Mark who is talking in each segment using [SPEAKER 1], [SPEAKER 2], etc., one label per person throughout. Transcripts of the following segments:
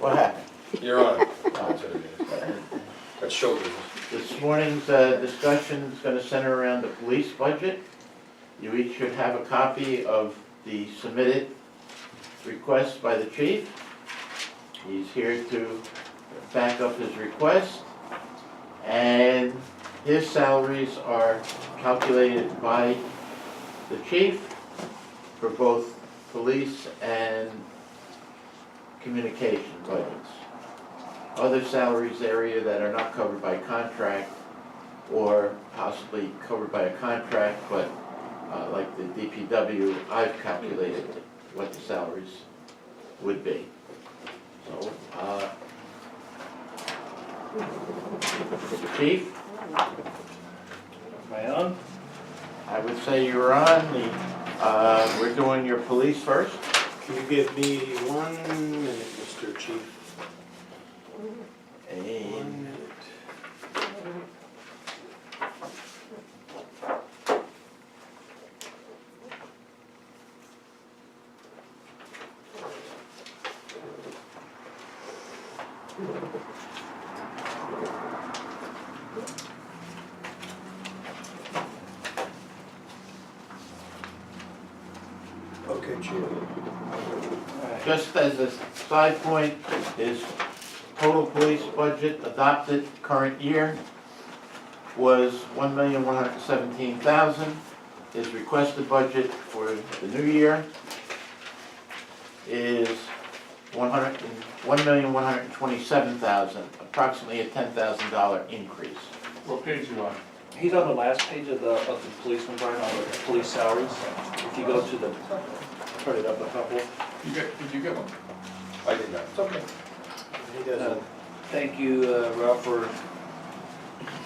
[SPEAKER 1] What happened?
[SPEAKER 2] You're on. That's what it is. That's show business.
[SPEAKER 1] This morning's discussion is going to center around the police budget. You each should have a copy of the submitted request by the chief. He's here to back up his request. And his salaries are calculated by the chief for both police and communication budgets. Other salaries area that are not covered by contract or possibly covered by a contract, but like the DPW, I've calculated what the salaries would be. So, Chief,
[SPEAKER 3] Am I on?
[SPEAKER 1] I would say you're on. We're doing your police first.
[SPEAKER 4] Can you give me 1 minute, Mr. Chief? 1
[SPEAKER 1] And
[SPEAKER 4] minute. Okay, Chief.
[SPEAKER 1] just as a side point, his total police budget adopted current year was $1,117,000. His requested budget for the new year is $1,127,000, approximately a $10,000 increase.
[SPEAKER 2] What page you on?
[SPEAKER 3] He's on the last page of the policeman, Brian, on the police salaries. If you go to the, turn it up a couple.
[SPEAKER 2] Did you get one? I did not. It's okay.
[SPEAKER 4] He doesn't.
[SPEAKER 3] Thank you, Ralph, for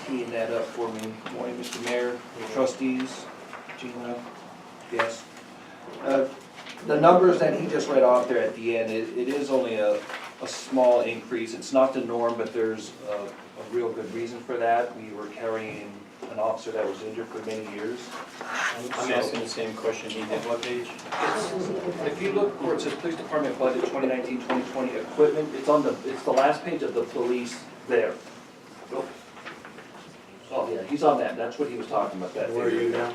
[SPEAKER 3] keying that up for me. Morning, Mr. Mayor, trustees, Gina, yes. The numbers that he just read off there at the end, it is only a small increase. It's not the norm, but there's a real good reason for that. We were carrying an officer that was injured for many years.
[SPEAKER 4] I'm asking the same question he did. What page?
[SPEAKER 3] If you look where it says Police Department Budget 2019-2020 Equipment, it's the last page of the police there. Nope. Oh, yeah, he's on that. That's what he was talking about, that
[SPEAKER 4] Where are you now?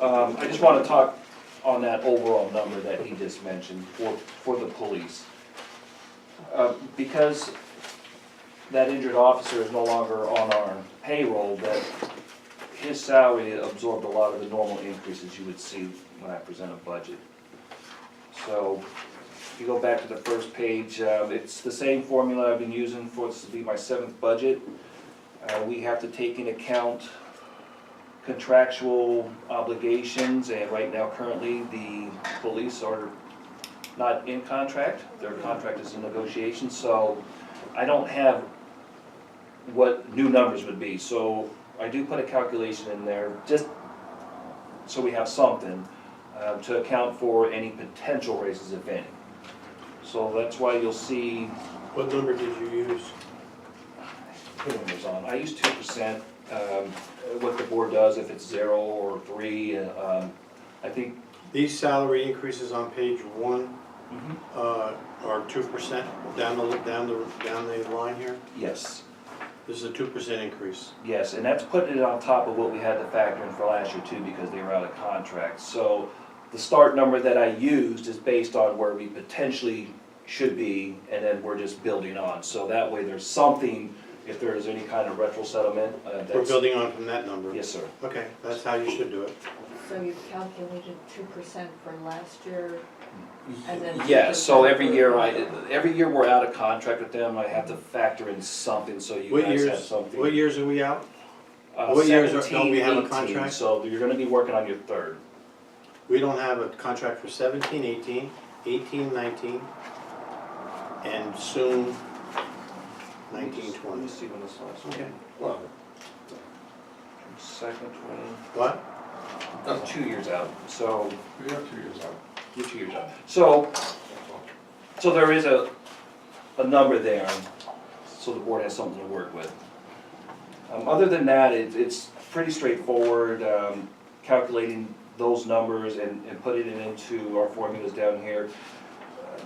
[SPEAKER 3] I just want to talk on that overall number that he just mentioned for the police. Because that injured officer is no longer on our payroll, that his salary absorbed a lot of the normal increases you would see when I present a budget. So, if you go back to the first page, it's the same formula I've been using for this to be my 7th budget. We have to take into account contractual obligations, and right now currently the police are not in contract. Their contract is in negotiation, so I don't have what new numbers would be. So I do put a calculation in there just so we have something to account for any potential raises, if any. So that's why you'll see
[SPEAKER 4] What number did you use?
[SPEAKER 3] the numbers on. I use 2%. What the board does, if it's 0 or 3, I think.
[SPEAKER 4] These salary increases on page 1 are 2% down the line here?
[SPEAKER 3] Yes.
[SPEAKER 4] This is a 2% increase.
[SPEAKER 3] Yes, and that's putting it on top of what we had to factor in for last year too, because they were out of contract. So the start number that I used is based on where we potentially should be, and then we're just building on. So that way there's something, if there is any kind of retro settlement.
[SPEAKER 4] We're building on from that number?
[SPEAKER 3] Yes, sir.
[SPEAKER 4] Okay, that's how you should do it.
[SPEAKER 5] So you've calculated 2% for last year, and then.
[SPEAKER 3] Yeah, so
[SPEAKER 5] 2%
[SPEAKER 3] every
[SPEAKER 5] for-
[SPEAKER 3] year every year we're out of contract with them, I have to factor in something, so you
[SPEAKER 4] What
[SPEAKER 3] guys have
[SPEAKER 4] years,
[SPEAKER 3] something.
[SPEAKER 4] what years are we out? What years don't
[SPEAKER 3] 17,
[SPEAKER 4] we have a
[SPEAKER 3] 18,
[SPEAKER 4] contract?
[SPEAKER 3] So you're gonna be working on your 3rd.
[SPEAKER 4] We don't have a contract for 17, 18, 18, 19, and soon 19,
[SPEAKER 3] Let me
[SPEAKER 4] 20.
[SPEAKER 3] see when this last one.
[SPEAKER 4] Okay.
[SPEAKER 2] Well,
[SPEAKER 3] 2nd, 20.
[SPEAKER 4] What?
[SPEAKER 3] 2 years out, so,
[SPEAKER 2] we have 2 years out.
[SPEAKER 3] you're 2 years out. So there is a number there, so the board has something to work with. Other than that, it's pretty straightforward, calculating those numbers and putting it into our formulas down here.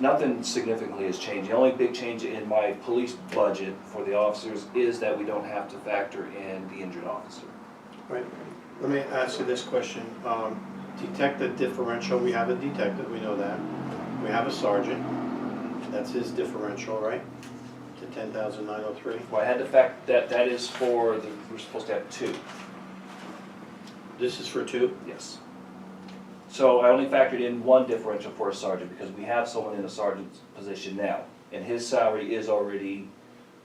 [SPEAKER 3] Nothing significantly has changed. The only big change in my police budget for the officers is that we don't have to factor in the injured officer.
[SPEAKER 4] Right, let me ask you this question. Detective differential, we have a detective, we know that. We have a sergeant, that's his differential, right? To 10,903.
[SPEAKER 3] Well, I had the fact that that is for, we're supposed to have two,
[SPEAKER 4] This is for 2?
[SPEAKER 3] yes. So I only factored in one differential for a sergeant because we have someone in a sergeant's position now. And his salary is already,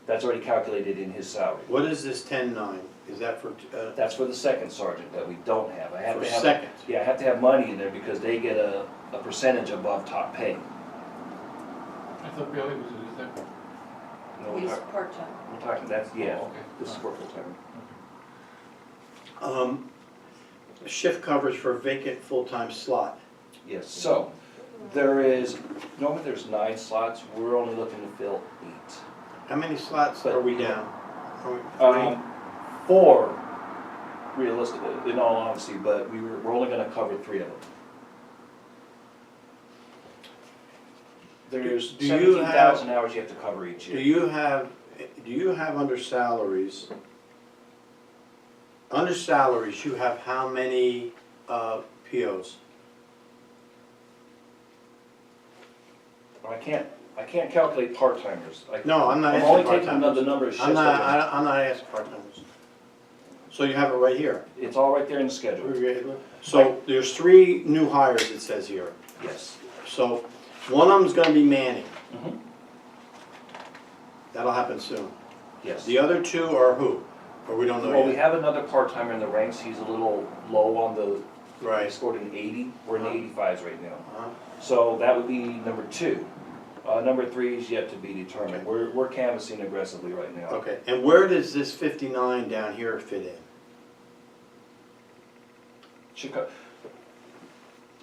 [SPEAKER 3] that's already calculated in his salary.
[SPEAKER 4] What is this 10,9? Is that for,
[SPEAKER 3] That's for the second sergeant that we don't have. I have
[SPEAKER 4] for
[SPEAKER 3] to have.
[SPEAKER 4] second?
[SPEAKER 3] Yeah, I have to have money in there because they get a percentage above top pay.
[SPEAKER 2] I thought Bailey was a detective.
[SPEAKER 3] No,
[SPEAKER 5] He's part-time.
[SPEAKER 3] we're talking, that's, yeah,
[SPEAKER 2] Oh, okay.
[SPEAKER 3] this is for full-time.
[SPEAKER 4] Shift coverage for vacant full-time slot.
[SPEAKER 3] Yes, so, there is, normally there's 9 slots, we're only looking to fill 8.
[SPEAKER 4] How many slots are we down? Are we 3?
[SPEAKER 3] 4, realistic, in all honesty, but we're only gonna cover 3 of them. There's
[SPEAKER 4] Do you
[SPEAKER 3] 17,000 hours you have to cover each
[SPEAKER 4] Do
[SPEAKER 3] year.
[SPEAKER 4] you have under salaries, you have how many POs?
[SPEAKER 3] I can't calculate part-timers.
[SPEAKER 4] No, I'm not
[SPEAKER 3] I'm
[SPEAKER 4] asking
[SPEAKER 3] only taking
[SPEAKER 4] part-timers.
[SPEAKER 3] the number of shifts.
[SPEAKER 4] I'm not,
[SPEAKER 3] that
[SPEAKER 4] I'm not asking part-timers. So you have it right here.
[SPEAKER 3] it's all right there in the schedule,
[SPEAKER 4] So there's 3 new hires, it says here.
[SPEAKER 3] yes.
[SPEAKER 4] So one of them's gonna be Manning.
[SPEAKER 3] Mhm.
[SPEAKER 4] That'll happen soon.
[SPEAKER 3] Yes.
[SPEAKER 4] The other 2 are who? Or we don't know
[SPEAKER 3] Well, we
[SPEAKER 4] yet?
[SPEAKER 3] have another part-timer in the ranks, he's a little low on the, I
[SPEAKER 4] Right.
[SPEAKER 3] scored an 80, we're in the 85s right now.
[SPEAKER 4] Uh-huh.
[SPEAKER 3] So that would be number 2. Number 3 is yet to be determined.
[SPEAKER 4] Okay.
[SPEAKER 3] We're canvassing aggressively right now.
[SPEAKER 4] Okay, and where does this 59 down here fit in?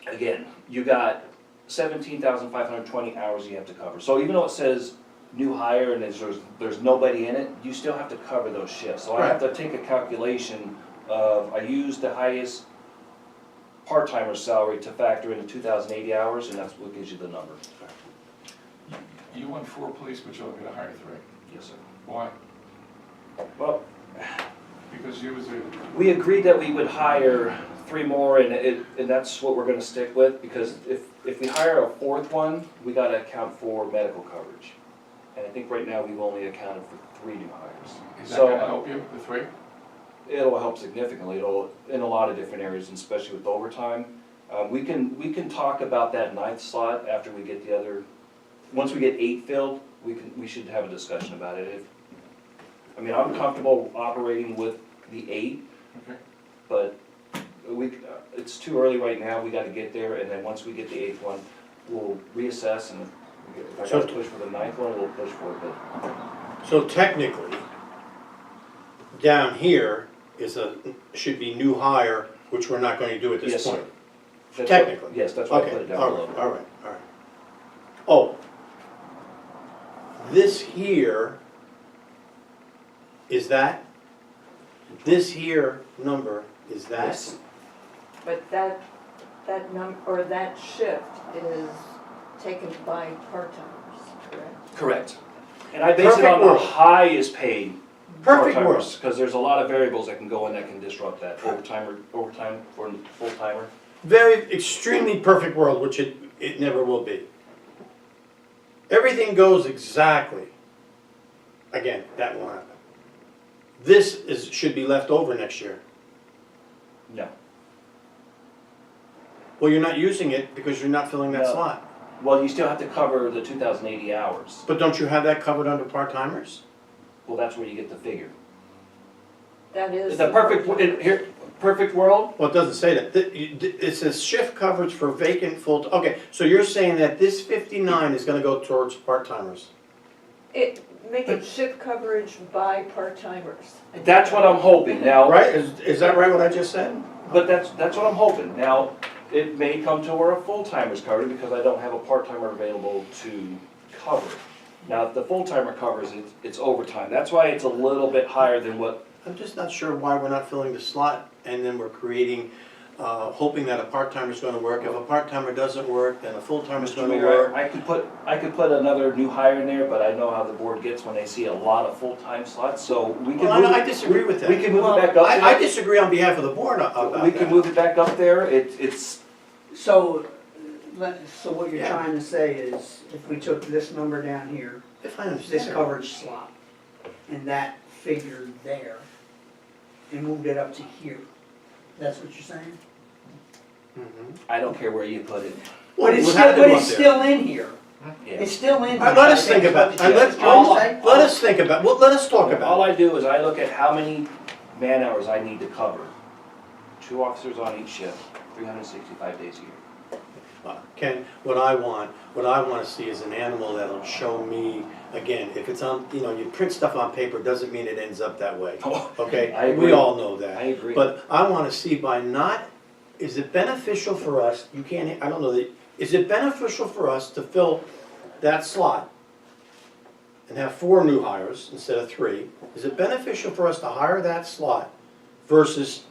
[SPEAKER 3] Again, you got 17,520 hours you have to cover. So even though it says new hire and there's nobody in it, you still have to cover those shifts. So I have to take a calculation of, I used the highest part-timer salary to factor in the 2,080 hours, and that's what gives you the number.
[SPEAKER 2] You want 4 police, but you're only gonna hire 3.
[SPEAKER 3] Yes, sir.
[SPEAKER 2] Why?
[SPEAKER 3] Well,
[SPEAKER 2] Because you was a,
[SPEAKER 3] we agreed that we would hire 3 more, and that's what we're gonna stick with, because if we hire a 4th one, we gotta account for medical coverage. And I think right now we've only accounted for 3 new hires.
[SPEAKER 2] is that
[SPEAKER 3] So
[SPEAKER 2] gonna help you, the 3?
[SPEAKER 3] it'll help significantly, it'll, in a lot of different areas, and especially with overtime. We can talk about that 9th slot after we get the other, once we get 8 filled, we should have a discussion about it. I mean, I'm comfortable operating with the 8,
[SPEAKER 2] Okay.
[SPEAKER 3] but it's too early right now, we gotta get there, and then once we get the 8th one, we'll reassess, and if I gotta push for the 9th one, we'll push for it, but
[SPEAKER 4] So technically, down here should be new hire, which we're not going to do at
[SPEAKER 3] Yes,
[SPEAKER 4] this
[SPEAKER 3] sir.
[SPEAKER 4] point.
[SPEAKER 3] that's what-
[SPEAKER 4] Technically.
[SPEAKER 3] Yes, that's why I put
[SPEAKER 4] Okay,
[SPEAKER 3] it down
[SPEAKER 4] all
[SPEAKER 3] below.
[SPEAKER 4] right, all right, all right. Oh, this here, is that? This here number, is that?
[SPEAKER 3] Yes.
[SPEAKER 5] But that or that shift is taken by part-timers, correct?
[SPEAKER 3] Correct. And I base it
[SPEAKER 4] Perfect
[SPEAKER 3] on the
[SPEAKER 4] world.
[SPEAKER 3] highest paid
[SPEAKER 4] Perfect world.
[SPEAKER 3] part-timers, because there's a lot of variables that can go in that can disrupt that. Overtime for a full-timer.
[SPEAKER 4] Very, extremely perfect world, which it never will be. Everything goes exactly. Again, that won't happen. This should be left over next year.
[SPEAKER 3] No.
[SPEAKER 4] Well, you're not using it because you're not filling that
[SPEAKER 3] No.
[SPEAKER 4] slot.
[SPEAKER 3] Well, you still have to cover the 2,080 hours.
[SPEAKER 4] But don't you have that covered under part-timers?
[SPEAKER 3] Well, that's where you get the figure.
[SPEAKER 5] That is.
[SPEAKER 3] The perfect, here, perfect world,
[SPEAKER 4] Well, it doesn't say that. It says shift coverage for vacant full, okay, so you're saying that this 59 is gonna go towards part-timers?
[SPEAKER 5] Make it shift coverage by part-timers.
[SPEAKER 3] that's what I'm hoping. Now,
[SPEAKER 4] Right, is that right what I just said?
[SPEAKER 3] but that's what I'm hoping. Now, it may come to where a full-timer's covered because I don't have a part-timer available to cover. Now, if the full-timer covers it, it's overtime. That's why it's a little bit higher than what,
[SPEAKER 4] I'm just not sure why we're not filling the slot and then we're creating hoping that a part-timer's gonna work. If a part-timer doesn't work, then a full-timer's
[SPEAKER 3] Mr.
[SPEAKER 4] gonna
[SPEAKER 3] Mayor,
[SPEAKER 4] work.
[SPEAKER 3] I could put another new hire in there, but I know how the board gets when they see a lot of full-time slots, so we can
[SPEAKER 4] Well,
[SPEAKER 3] move.
[SPEAKER 4] I disagree with that.
[SPEAKER 3] We can move it back up
[SPEAKER 4] I
[SPEAKER 3] there.
[SPEAKER 4] disagree on behalf of the board about
[SPEAKER 3] We can
[SPEAKER 4] that.
[SPEAKER 3] move it back up there, it's,
[SPEAKER 6] So, so what you're
[SPEAKER 4] Yeah.
[SPEAKER 6] trying to say is, if we took this number down here,
[SPEAKER 4] If I
[SPEAKER 6] this
[SPEAKER 4] understand.
[SPEAKER 6] coverage slot, and that figure there, and moved it up to here, that's what you're saying?
[SPEAKER 4] Mhm.
[SPEAKER 3] I don't care where you put it,
[SPEAKER 4] Well,
[SPEAKER 6] But it's
[SPEAKER 4] we
[SPEAKER 6] still,
[SPEAKER 4] had to
[SPEAKER 6] but
[SPEAKER 4] go
[SPEAKER 6] it's
[SPEAKER 4] up there.
[SPEAKER 6] still in here,
[SPEAKER 3] yeah.
[SPEAKER 6] it's still in here.
[SPEAKER 4] Let us
[SPEAKER 6] I
[SPEAKER 4] think
[SPEAKER 6] is
[SPEAKER 4] about,
[SPEAKER 6] what
[SPEAKER 4] and
[SPEAKER 6] the-
[SPEAKER 4] let's,
[SPEAKER 6] all I'm saying-
[SPEAKER 4] let us think about, well, let us talk
[SPEAKER 3] All
[SPEAKER 4] about it.
[SPEAKER 3] I do is I look at how many man hours I need to cover. 2 officers on each shift, 365 days a year.
[SPEAKER 4] Ken, what I wanna see is an animal that'll show me, again, if it's on, you know, you print stuff on paper, doesn't mean it ends up that way, okay?
[SPEAKER 3] I agree.
[SPEAKER 4] We all know that.
[SPEAKER 3] I agree.
[SPEAKER 4] But I wanna see by not, is it beneficial for us, you can't, I don't know, is it beneficial for us to fill that slot and have 4 new hires instead of 3? Is it beneficial for us to hire that slot versus,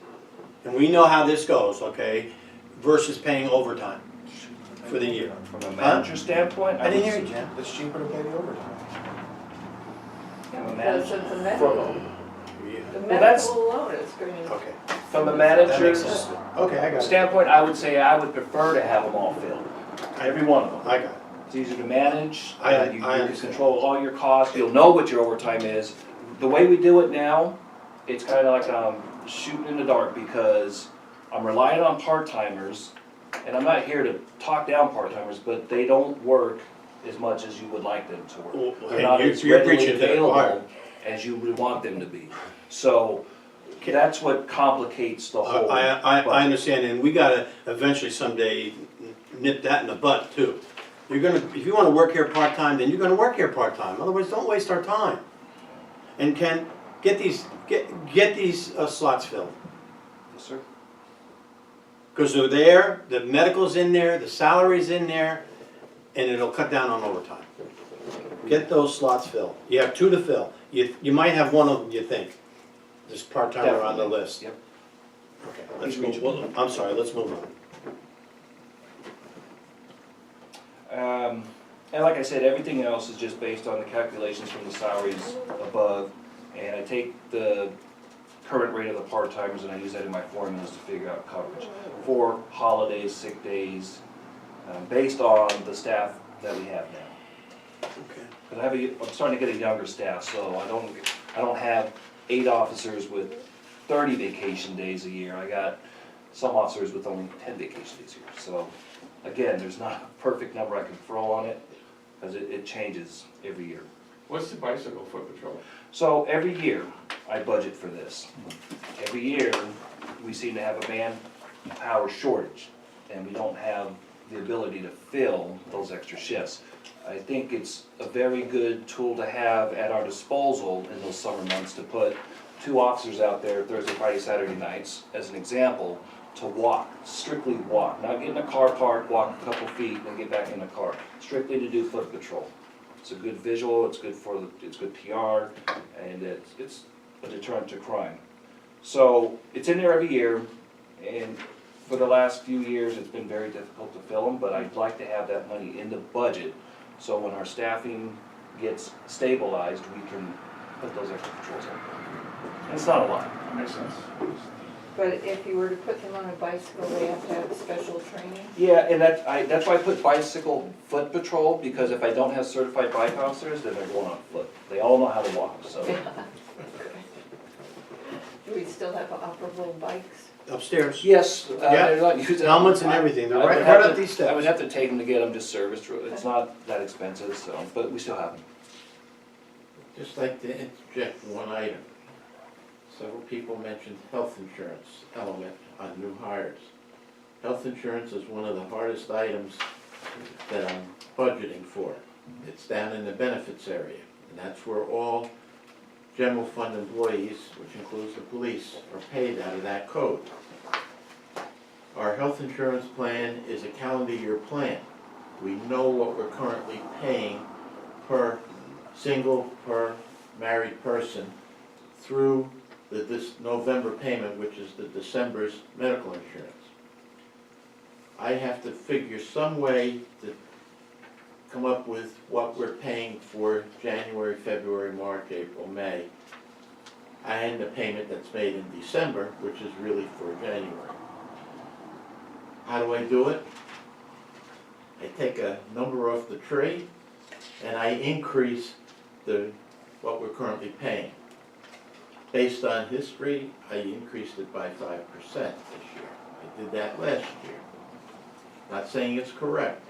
[SPEAKER 4] and we know how this goes, okay, versus paying overtime for the year?
[SPEAKER 3] From a manager standpoint,
[SPEAKER 4] I didn't
[SPEAKER 3] would
[SPEAKER 4] hear you, Jen.
[SPEAKER 2] It's cheaper to pay the overtime.
[SPEAKER 3] From a
[SPEAKER 5] Because
[SPEAKER 3] manager,
[SPEAKER 5] of the medical,
[SPEAKER 4] Yeah,
[SPEAKER 5] the
[SPEAKER 3] that's-
[SPEAKER 5] medical alone is going to.
[SPEAKER 4] okay,
[SPEAKER 3] from a
[SPEAKER 4] that
[SPEAKER 3] manager's
[SPEAKER 4] makes sense. Okay, I got it.
[SPEAKER 3] standpoint, I would say I would prefer to have them all filled. Every one of them.
[SPEAKER 4] I got it.
[SPEAKER 3] It's easier to manage,
[SPEAKER 4] I
[SPEAKER 3] you can
[SPEAKER 4] understand.
[SPEAKER 3] control all your costs, you'll know what your overtime is. The way we do it now, it's kinda like shooting in the dark, because I'm relying on part-timers, and I'm not here to talk down part-timers, but they don't work as much as you would like them to work.
[SPEAKER 4] Well,
[SPEAKER 3] They're
[SPEAKER 4] hey,
[SPEAKER 3] not
[SPEAKER 4] you're-
[SPEAKER 3] as
[SPEAKER 4] you're
[SPEAKER 3] readily
[SPEAKER 4] preaching to the choir.
[SPEAKER 3] available as you would want them to be. So, that's what complicates the whole.
[SPEAKER 4] I
[SPEAKER 3] budget.
[SPEAKER 4] understand, and we gotta eventually someday nip that in the butt too. You're gonna, if you wanna work here part-time, then you're gonna work here part-time, otherwise don't waste our time. And Ken, get these slots filled,
[SPEAKER 3] Yes, sir.
[SPEAKER 4] cause they're there, the medical's in there, the salary's in there, and it'll cut down on overtime. Get those slots filled, you have 2 to fill, you might have one of them, you think, this part-timer on the
[SPEAKER 3] Definitely.
[SPEAKER 4] list.
[SPEAKER 3] Yep.
[SPEAKER 4] Okay, let's move, well, I'm sorry, let's move on.
[SPEAKER 3] And like I said, everything else is just based on the calculations from the salaries above. And I take the current rate of the part-timers and I use that in my formulas to figure out coverage for holidays, sick days, based on the staff that we have now.
[SPEAKER 4] Okay.
[SPEAKER 3] Because I'm starting to get a younger staff, so I don't have 8 officers with 30 vacation days a year. I got some officers with only 10 vacation days a year. So again, there's not a perfect number I can throw on it, because it changes every year.
[SPEAKER 7] What's the bicycle foot patrol?
[SPEAKER 3] So every year, I budget for this. Every year, we seem to have a manpower shortage, and we don't have the ability to fill those extra shifts. I think it's a very good tool to have at our disposal in those summer months, to put 2 officers out there Thursday, Friday, Saturday nights, as an example, to walk, strictly walk, not get in a car park, walk a couple feet, and get back in the car, strictly to do foot patrol. It's a good visual, it's good it's good PR, and it's a deterrent to crime. So, it's in there every year, and for the last few years, it's been very difficult to fill them, but I'd like to have that money in the budget, so when our staffing gets stabilized, we can put those extra patrols in. And it's not a lot.
[SPEAKER 7] Makes sense.
[SPEAKER 5] But if you were to put them on a bicycle, they have to have special training?
[SPEAKER 3] Yeah, and that's why I put bicycle foot patrol, because if I don't have certified bike officers, then they're going on foot. They all know how to walk, so.
[SPEAKER 5] Do we still have operable bikes?
[SPEAKER 4] Upstairs.
[SPEAKER 3] Yes,
[SPEAKER 4] Yeah.
[SPEAKER 3] they're not used.
[SPEAKER 4] Helmets and everything, they're
[SPEAKER 3] I would
[SPEAKER 4] right
[SPEAKER 3] have
[SPEAKER 4] up
[SPEAKER 3] to-
[SPEAKER 4] these steps.
[SPEAKER 3] I would have to take them to get them just serviced, it's not that expensive, so, but we still have them.
[SPEAKER 1] Just like to interject one item. Several people mentioned health insurance element on new hires. Health insurance is one of the hardest items that I'm budgeting for. It's down in the benefits area, and that's where all general fund employees, which includes the police, are paid out of that code. Our health insurance plan is a calendar year plan. We know what we're currently paying per per married person through this November payment, which is the December's medical insurance. I have to figure some way to come up with what we're paying for January, February, March, April, May, and the payment that's made in December, which is really for January. How do I do it? I take a number off the tree and I increase what we're currently paying. Based on history, I increased it by 5% this year. I did that last year. Not saying it's correct.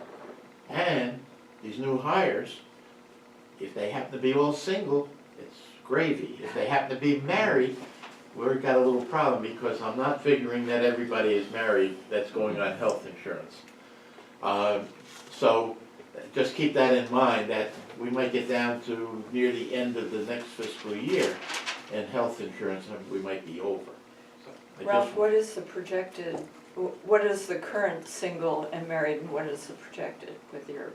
[SPEAKER 1] And these new hires, if they happen to be all single, it's gravy. If they happen to be married, we've got a little problem because I'm not figuring that everybody is married that's going on health insurance. So just keep that in mind, that we might get down to near the end of the next fiscal year and health insurance, and we might be over. So I
[SPEAKER 5] Ralph,
[SPEAKER 1] just-
[SPEAKER 5] what is the projected, what is the current single and married, and what is the projected with your,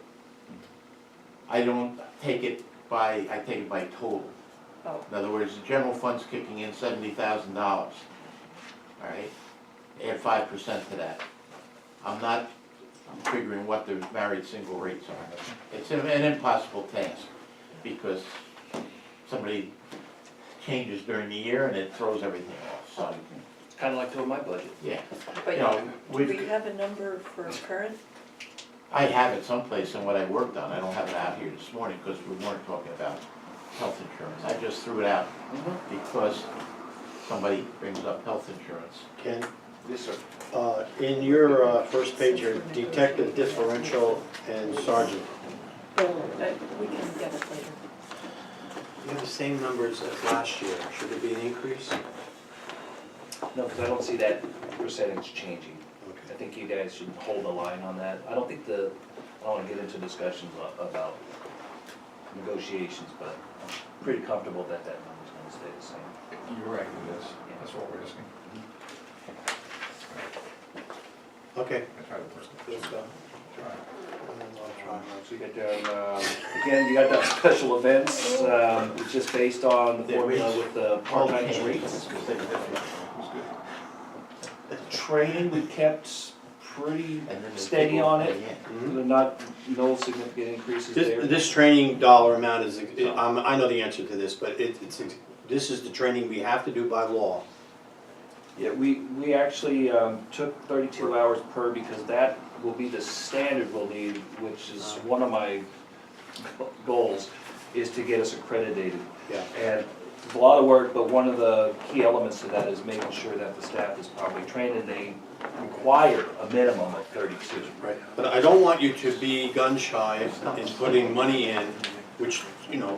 [SPEAKER 1] I don't take it by, I take it by total.
[SPEAKER 5] oh,
[SPEAKER 1] In other words, the general fund's kicking in $70,000, all right? Add 5% to that. I'm not figuring what the married single rates are. It's an impossible task, because somebody changes during the year and it throws everything off, so,
[SPEAKER 3] It's kind of like doing my budget.
[SPEAKER 1] yeah.
[SPEAKER 5] but
[SPEAKER 1] You know,
[SPEAKER 5] do we have a number for current?
[SPEAKER 1] I have it someplace in what I worked on, I don't have it out here this morning, because we weren't talking about health insurance. I just threw it out because somebody brings up health insurance.
[SPEAKER 4] Ken,
[SPEAKER 3] Yes, sir.
[SPEAKER 4] in your first page here, detective differential and sergeant,
[SPEAKER 5] We can get it later.
[SPEAKER 4] you have the same numbers as last year. Should there be an increase?
[SPEAKER 3] No, because I don't see that percentage changing. I
[SPEAKER 4] Okay.
[SPEAKER 3] think you guys should hold the line on that. I don't think I don't want to get into discussions about negotiations, but I'm pretty comfortable that that number's going to stay the same.
[SPEAKER 2] You're right, it is. That's what we're asking.
[SPEAKER 4] Okay,
[SPEAKER 2] I tried the first one.
[SPEAKER 4] let's go.
[SPEAKER 3] So you got down, again, you got that special events, it's just based on the
[SPEAKER 1] They
[SPEAKER 3] formula
[SPEAKER 1] reach
[SPEAKER 3] with the part-time
[SPEAKER 1] Okay.
[SPEAKER 3] rates.
[SPEAKER 1] Because they're different.
[SPEAKER 3] The training, we kept pretty
[SPEAKER 1] And then they
[SPEAKER 3] steady
[SPEAKER 1] take
[SPEAKER 3] on
[SPEAKER 1] off
[SPEAKER 3] it.
[SPEAKER 1] at the end.
[SPEAKER 4] Mhm.
[SPEAKER 3] There are not, no significant increases there.
[SPEAKER 4] This training dollar amount is, I know the answer to this, but this is the training we have to do by law.
[SPEAKER 3] Yeah, we actually took 32 hours per, because that will be the standard we'll need, which is one of my goals, is to get us accredited.
[SPEAKER 4] Yeah.
[SPEAKER 3] And it's a lot of work, but one of the key elements to that is making sure that the staff is properly trained, and they require a minimum of 32.
[SPEAKER 4] Right. But I don't want you to be gun shy in putting money in, which, you know,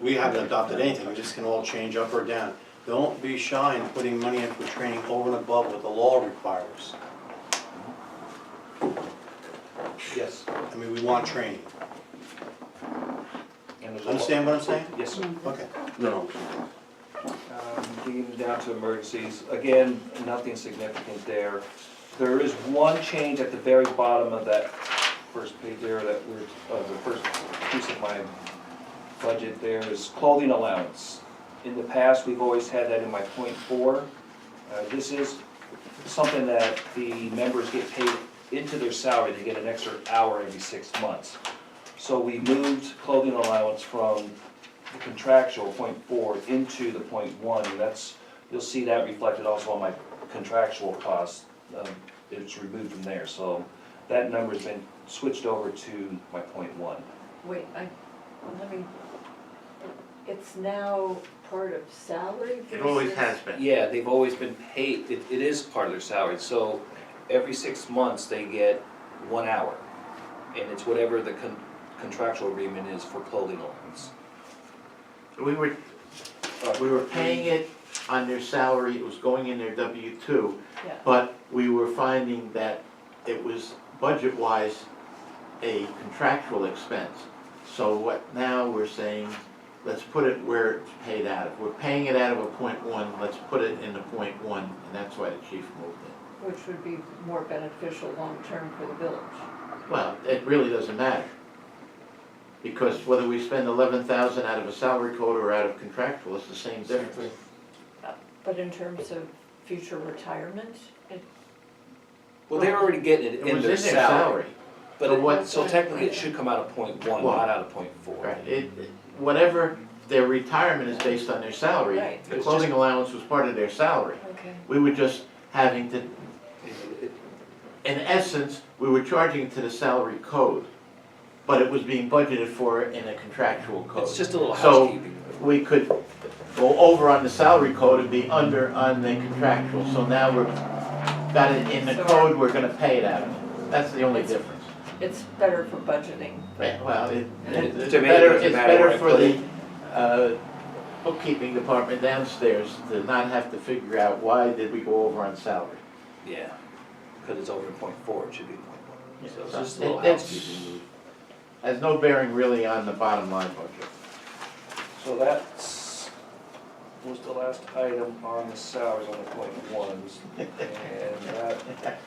[SPEAKER 4] we haven't adopted anything, this can all change up or down. Don't be shy in putting money in for training over and above what the law requires.
[SPEAKER 3] Yes.
[SPEAKER 4] I mean, we want training.
[SPEAKER 3] And there's a lot-
[SPEAKER 4] Understand what I'm saying?
[SPEAKER 3] Yes, sir.
[SPEAKER 4] Okay.
[SPEAKER 3] Digging down to emergencies, again, nothing significant there. There is one change at the very bottom of that first page there, that we're, the first piece of my budget there is clothing allowance. In the past, we've always had that in my .4. This is something that the members get paid into their salary, they get an extra hour every 6 months. So we moved clothing allowance from the contractual .4 into the .1, and that's, you'll see that reflected also on my contractual costs. It's removed from there, so that number's been switched over to my .1.
[SPEAKER 5] Wait, let me, it's now part of salary versus?
[SPEAKER 1] It always has been.
[SPEAKER 3] Yeah, they've always been paid, it is part of their salary, so every 6 months they get 1 hour. And it's whatever the contractual agreement is for clothing allowance.
[SPEAKER 1] We were paying it on their salary, it was going in their W-2,
[SPEAKER 5] Yeah,
[SPEAKER 1] but we were finding that it was budget-wise a contractual expense. So what now we're saying, let's put it where it's paid out of. We're paying it out of a .1, let's put it in the .1, and that's why the chief moved it.
[SPEAKER 5] which would be more beneficial long-term for the village.
[SPEAKER 1] Well, it really doesn't matter. Because whether we spend 11,000 out of a salary code or out of contractual, it's the same difference.
[SPEAKER 5] But in terms of future retirement,
[SPEAKER 3] Well, they're already getting it
[SPEAKER 1] It
[SPEAKER 3] in
[SPEAKER 1] was
[SPEAKER 3] their
[SPEAKER 1] in their
[SPEAKER 3] salary.
[SPEAKER 1] salary.
[SPEAKER 3] But
[SPEAKER 1] So
[SPEAKER 3] it,
[SPEAKER 1] what-
[SPEAKER 3] so technically it should come out of point one,
[SPEAKER 1] Well,
[SPEAKER 3] not out of point four.
[SPEAKER 1] Right, whatever their retirement is based on their salary.
[SPEAKER 5] Right.
[SPEAKER 1] The
[SPEAKER 3] It's
[SPEAKER 1] clothing allowance was part of their salary.
[SPEAKER 5] Okay.
[SPEAKER 1] We were just having to,
[SPEAKER 3] It-
[SPEAKER 1] in essence, we were charging to the salary code, but it was being budgeted for in a contractual code.
[SPEAKER 3] It's just a little
[SPEAKER 1] So-
[SPEAKER 3] housekeeping.
[SPEAKER 1] We could go over on the salary code and be under on the contractual, so now we're, got it in the
[SPEAKER 5] So-
[SPEAKER 1] code, we're gonna pay it out of it. That's the only difference.
[SPEAKER 5] It's better for budgeting.
[SPEAKER 1] Well, it's
[SPEAKER 3] To me, it
[SPEAKER 1] better,
[SPEAKER 3] doesn't
[SPEAKER 1] it's
[SPEAKER 3] matter
[SPEAKER 1] better
[SPEAKER 3] where I
[SPEAKER 1] for
[SPEAKER 3] put
[SPEAKER 1] the,
[SPEAKER 3] it.
[SPEAKER 1] bookkeeping department downstairs to not have to figure out why did we go over on salary.
[SPEAKER 3] Yeah, because it's over point four, it should be point one. So it's just a
[SPEAKER 1] It-
[SPEAKER 3] little
[SPEAKER 1] it's-
[SPEAKER 3] housekeeping move.
[SPEAKER 1] Has no bearing really on the bottom line budget.
[SPEAKER 3] So that's, was the last item on the salaries on the point ones. And that,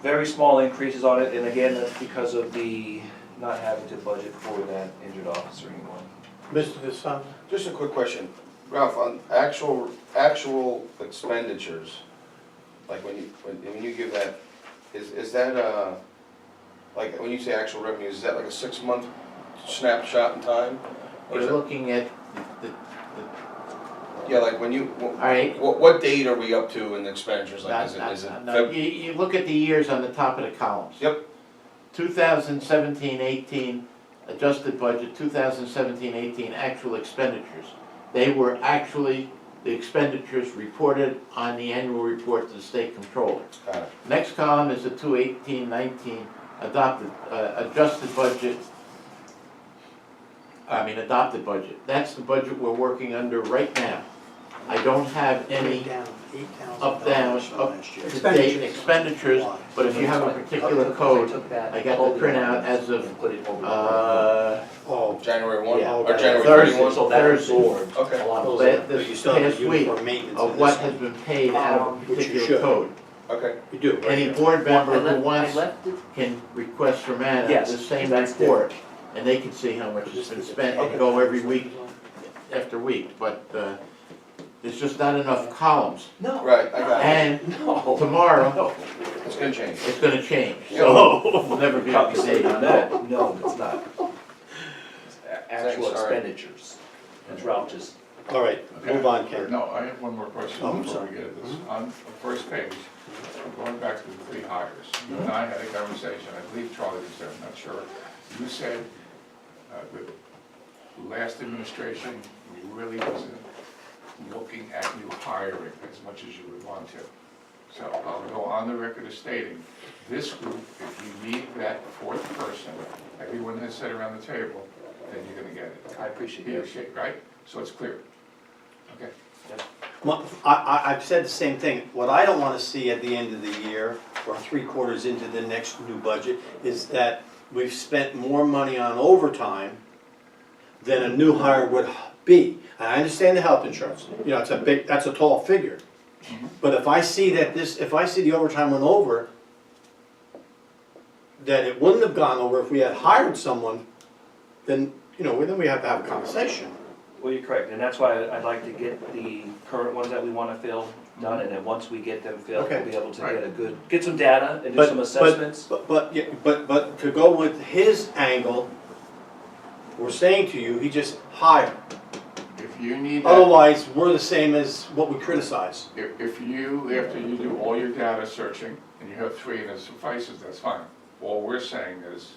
[SPEAKER 3] very small increases on it, and again, that's because of the not having to budget for that injured officer anymore.
[SPEAKER 4] Mr. DeSanto?
[SPEAKER 2] Just a quick question, Ralph, on actual expenditures, like when you give that, is that, like, when you say actual revenues, is that like a 6-month snapshot in time? Or is
[SPEAKER 1] You're
[SPEAKER 2] it,
[SPEAKER 1] looking at the,
[SPEAKER 2] yeah, like when you,
[SPEAKER 1] all right,
[SPEAKER 2] what date are we up to in the expenditures, like, is it?
[SPEAKER 1] no, you look at the years on the top of the columns.
[SPEAKER 2] Yep.
[SPEAKER 1] 2017-18 adjusted budget, 2017-18 actual expenditures. They were actually, the expenditures reported on the annual report to the state controller.
[SPEAKER 2] Got it.
[SPEAKER 1] Next column is the 2/18-19 adopted, adjusted budget. Adopted budget. That's the budget we're working under right now. I don't have any
[SPEAKER 6] Down $8,000
[SPEAKER 1] up, down,
[SPEAKER 6] from
[SPEAKER 1] up
[SPEAKER 6] last year.
[SPEAKER 1] to date expenditures, but if you have a particular code, I got the printout as of,
[SPEAKER 4] Oh,
[SPEAKER 2] January 1,
[SPEAKER 1] Yeah.
[SPEAKER 2] or January
[SPEAKER 1] Thursday.
[SPEAKER 2] 31?
[SPEAKER 3] So that
[SPEAKER 1] Thursday.
[SPEAKER 3] absorbed
[SPEAKER 2] Okay.
[SPEAKER 3] a lot of
[SPEAKER 1] That-
[SPEAKER 3] those.
[SPEAKER 4] but
[SPEAKER 1] this
[SPEAKER 4] you still have
[SPEAKER 1] past
[SPEAKER 4] the
[SPEAKER 1] week
[SPEAKER 4] uniform maintenance in
[SPEAKER 1] of what
[SPEAKER 4] this
[SPEAKER 1] has
[SPEAKER 4] one.
[SPEAKER 1] been paid out of a
[SPEAKER 4] Which you
[SPEAKER 1] particular
[SPEAKER 4] should.
[SPEAKER 1] code.
[SPEAKER 2] Okay.
[SPEAKER 4] You do, right?
[SPEAKER 1] Any board member
[SPEAKER 3] I
[SPEAKER 1] who
[SPEAKER 3] left-
[SPEAKER 1] wants
[SPEAKER 3] I left it,
[SPEAKER 1] can request from Anna
[SPEAKER 3] Yes,
[SPEAKER 1] the same
[SPEAKER 3] that's
[SPEAKER 1] report, and they can see how much has been spent and go every week after week, but, there's just not enough columns.
[SPEAKER 3] no,
[SPEAKER 2] Right, I got it.
[SPEAKER 1] And
[SPEAKER 3] no.
[SPEAKER 1] tomorrow,
[SPEAKER 3] No.
[SPEAKER 2] It's gonna change.
[SPEAKER 1] it's gonna change, so we'll never be up to date on that.
[SPEAKER 3] No, it's not. It's actual
[SPEAKER 2] Thanks, all right.
[SPEAKER 3] expenditures. That's Ralph just,
[SPEAKER 4] All right, move on, Ken.
[SPEAKER 7] No, I have one more question
[SPEAKER 4] Oh, I'm
[SPEAKER 7] before we
[SPEAKER 4] sorry.
[SPEAKER 7] get at this. On the first page, going back to the 3 hires, you and I had a conversation, I believe Charlie was there, I'm not sure. You said the last administration really wasn't looking at new hiring as much as you would want to. So I'll go on the record as stating, this group, if you need that 4th person, everyone has said around the table, then you're gonna get it.
[SPEAKER 3] I appreciate
[SPEAKER 7] He or
[SPEAKER 3] it.
[SPEAKER 7] she, right? So it's clear. Okay.
[SPEAKER 4] I've said the same thing. What I don't want to see at the end of the year, or 3/4 into the next new budget, is that we've spent more money on overtime than a new hire would be. And I understand the health insurance, you know, that's a tall figure. But if I see if I see the overtime went over, that it wouldn't have gone over if we had hired someone, then, you know, then we have to have a conversation.
[SPEAKER 3] well, you're correct, and that's why I'd like to get the current ones that we wanna fill done, and then once we get them filled, we'll
[SPEAKER 4] Okay.
[SPEAKER 3] be able to
[SPEAKER 7] Right.
[SPEAKER 3] get a good, get some data and do
[SPEAKER 4] But-
[SPEAKER 3] some assessments.
[SPEAKER 4] But to go with his angle, we're saying to you, he just hired.
[SPEAKER 7] If you need that,
[SPEAKER 4] Otherwise, we're the same as what we criticize.
[SPEAKER 7] if you, after you do all your data searching, and you have 3 and it suffices, that's fine. All we're saying is,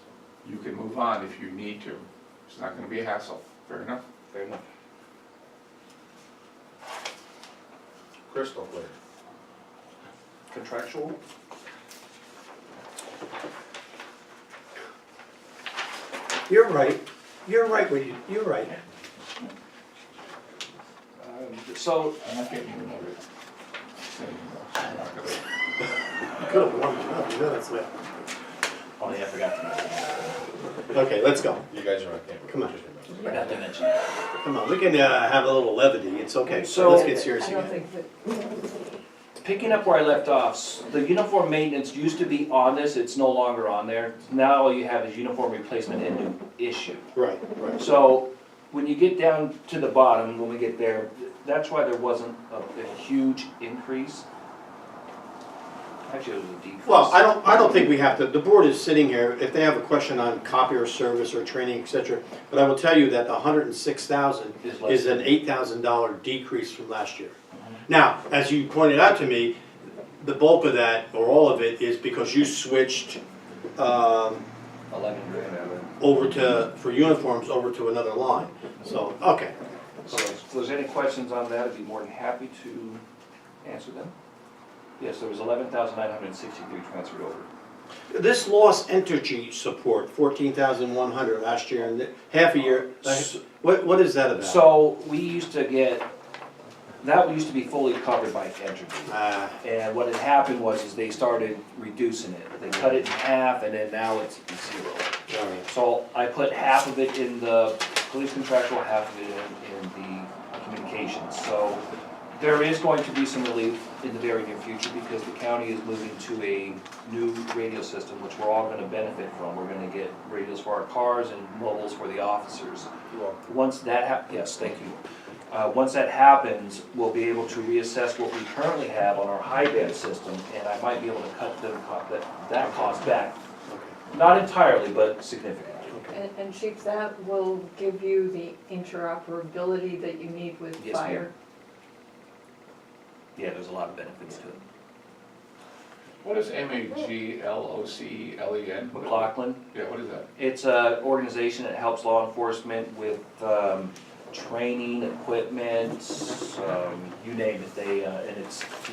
[SPEAKER 7] you can move on if you need to. It's not gonna be a hassle. Fair enough?
[SPEAKER 3] Fair enough.
[SPEAKER 2] Crystal clear.
[SPEAKER 3] Contractual?
[SPEAKER 4] You're right, you're right, you're right.
[SPEAKER 3] So,
[SPEAKER 7] I'm not getting you another. I'm not gonna-
[SPEAKER 4] Could have warmed up, you know that's what.
[SPEAKER 3] oh yeah, I forgot to mention,
[SPEAKER 4] Okay, let's go,
[SPEAKER 2] You guys are on camera.
[SPEAKER 4] Come on.
[SPEAKER 3] forgot to mention.
[SPEAKER 4] come on, we can have a little levity, it's okay,
[SPEAKER 3] So-
[SPEAKER 4] let's get serious
[SPEAKER 5] I don't
[SPEAKER 4] again.
[SPEAKER 5] think that,
[SPEAKER 3] Picking up where I left off, the uniform maintenance used to be on this, it's no longer on there. Now all you have is uniform replacement and new issue.
[SPEAKER 4] Right, right.
[SPEAKER 3] So, when you get down to the bottom, when we get there, that's why there wasn't a huge increase. Actually, it was a decrease.
[SPEAKER 4] Well, I don't think we have to, the board is sitting here, if they have a question on copier service or training, et cetera, but I will tell you that the 106,000
[SPEAKER 3] Is less
[SPEAKER 4] is an $8,000 decrease from last year. Now, as you pointed out to me, the bulk of that, or all of it, is because you switched
[SPEAKER 3] 11 grand out of it.
[SPEAKER 4] over to, for uniforms, over to another line. So, okay.
[SPEAKER 3] So if there's any questions on that, I'd be more than happy to answer them. Yes, there was 11,963 transferred over.
[SPEAKER 4] This lost energy support, 14,100 last year, and half a year, what is that about?
[SPEAKER 3] So we used to get, that used to be fully covered by Entergy. And what had happened was they started reducing it. They cut it in half and then now it's zero.
[SPEAKER 4] All right.
[SPEAKER 3] So I put half of it in the police contractual, half of it in the communications. So there is going to be some relief in the very near future because the county is moving to a new radio system, which we're all gonna benefit from. We're gonna get radios for our cars and mobiles for the officers. Once that yes, thank you. Once that happens, we'll be able to reassess what we currently have on our high band system, and I might be able to cut that cost back. Not entirely, but significantly.
[SPEAKER 5] And Chief, that will give you the interoperability that you need with
[SPEAKER 3] Yes, ma'am.
[SPEAKER 5] fire.
[SPEAKER 3] Yeah, there's a lot of benefits to it.
[SPEAKER 7] What is MAGLOCLEN?
[SPEAKER 3] McLaughlin,
[SPEAKER 7] Yeah, what is that?
[SPEAKER 3] it's an organization that helps law enforcement with training, equipment, you name it. They, and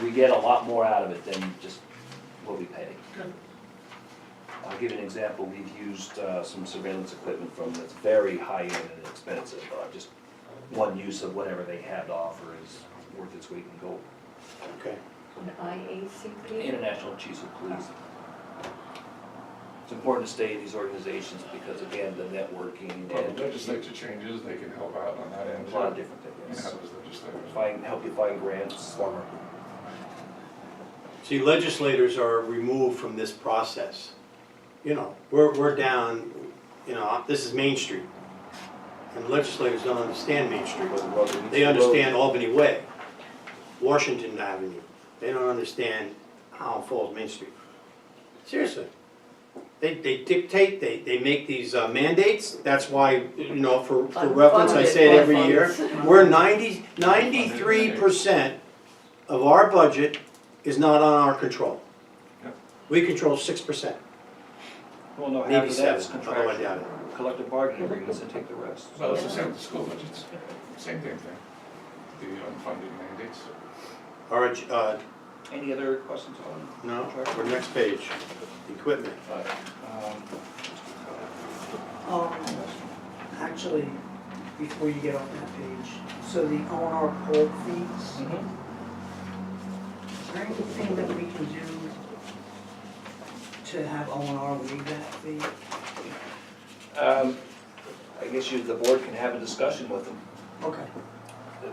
[SPEAKER 3] we get a lot more out of it than just what we pay. I'll give you an example. We've used some surveillance equipment from that's very high-end and expensive. Just one use of whatever they have to offer is worth its weight in gold.
[SPEAKER 4] Okay.
[SPEAKER 5] An IACP?
[SPEAKER 3] International Chiefs of Police. It's important to stay in these organizations because again, the networking
[SPEAKER 7] Well,
[SPEAKER 3] and
[SPEAKER 7] the legislature changes, they can help out on that end
[SPEAKER 3] a
[SPEAKER 7] too.
[SPEAKER 3] lot of different
[SPEAKER 7] And
[SPEAKER 3] things.
[SPEAKER 7] how does legislators?
[SPEAKER 3] Help you find grants.
[SPEAKER 4] See, legislators are removed from this process. You know, we're down, you know, this is Main Street. And legislators don't understand Main Street. They understand Albany Way, Washington Avenue. They don't understand Highland Falls Main Street. Seriously. They dictate, they make these mandates. That's why, you know, for reference, I say it every year. We're 93% of our budget is not on our control.
[SPEAKER 7] Yep.
[SPEAKER 4] We control 6%,
[SPEAKER 3] Well, no, half
[SPEAKER 4] maybe
[SPEAKER 3] of that's
[SPEAKER 4] 7%, although I doubt
[SPEAKER 3] contractual,
[SPEAKER 4] it.
[SPEAKER 3] collective bargaining agreements and take the rest.
[SPEAKER 7] Well, it's the same with the school budgets, same thing, the unfunded mandates.
[SPEAKER 4] All right,
[SPEAKER 3] Any other questions on?
[SPEAKER 4] no, for the next page, equipment.
[SPEAKER 6] Actually, before you get off that page, so the O&R poll fees, is there anything that we can do to have O&R waive that fee?
[SPEAKER 3] I guess the board can have a discussion with them.
[SPEAKER 6] Okay.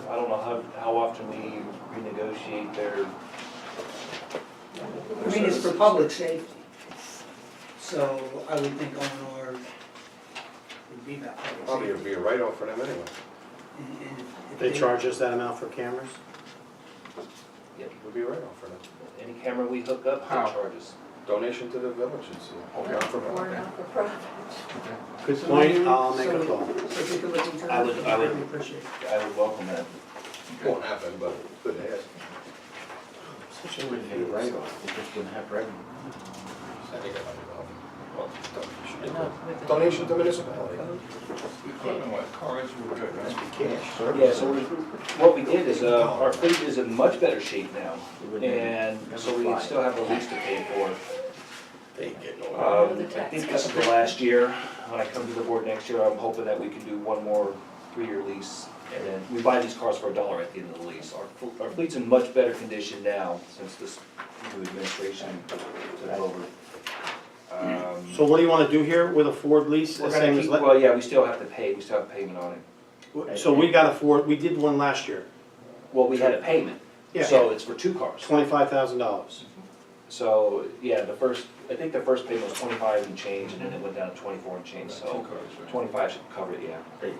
[SPEAKER 3] I don't know how often we renegotiate their.
[SPEAKER 6] I mean, it's for public safety, so I would think O&R would be about public
[SPEAKER 2] Probably
[SPEAKER 6] safety.
[SPEAKER 2] it'd be a write-off for them anyway.
[SPEAKER 6] And if
[SPEAKER 4] They charge us that amount for cameras?
[SPEAKER 2] It would be a write-off for them.
[SPEAKER 3] Any camera we hook up, they
[SPEAKER 7] How?
[SPEAKER 3] charge us.
[SPEAKER 2] Donation to the village, it's
[SPEAKER 7] Okay.
[SPEAKER 2] not for
[SPEAKER 5] Or
[SPEAKER 2] profit.
[SPEAKER 5] not for profit.
[SPEAKER 4] Good point, I'll make a call.
[SPEAKER 6] So if you could look into that,
[SPEAKER 3] I would-
[SPEAKER 6] I'd
[SPEAKER 3] I would-
[SPEAKER 6] really appreciate it.
[SPEAKER 3] I would welcome that.
[SPEAKER 2] Won't happen, but good to ask.
[SPEAKER 1] They wouldn't need a write-off, they just wouldn't have revenue.
[SPEAKER 2] I think I might
[SPEAKER 1] Not with the-
[SPEAKER 2] Donation to municipality.
[SPEAKER 7] Equipment, what, cars were good, right?
[SPEAKER 3] Yeah, so what we did is, our fleet is in much better shape now, and so we still have a lease to pay for.
[SPEAKER 2] They ain't getting no.
[SPEAKER 3] I think this is the last year, when I come to the board next year, I'm hoping that we can do one more 3-year lease. And then we buy these cars for $1 at the end of the lease. Our fleet's in much better condition now, since this new administration took over.
[SPEAKER 4] So what do you wanna do here with a Ford lease?
[SPEAKER 3] We're
[SPEAKER 4] the same
[SPEAKER 3] gonna
[SPEAKER 4] as
[SPEAKER 3] keep,
[SPEAKER 4] le-
[SPEAKER 3] well, yeah, we still have to pay, we still have payment on it.
[SPEAKER 4] So we got a Ford, we did one last year,
[SPEAKER 3] Well, we had a payment,
[SPEAKER 4] Yeah.
[SPEAKER 3] so it's for 2 cars.
[SPEAKER 4] $25,000.
[SPEAKER 3] So, yeah, I think the first payment was 25 and change, and then it went down to 24 and change,
[SPEAKER 7] Two
[SPEAKER 3] so
[SPEAKER 7] cars, right?
[SPEAKER 3] 25 should cover it, yeah.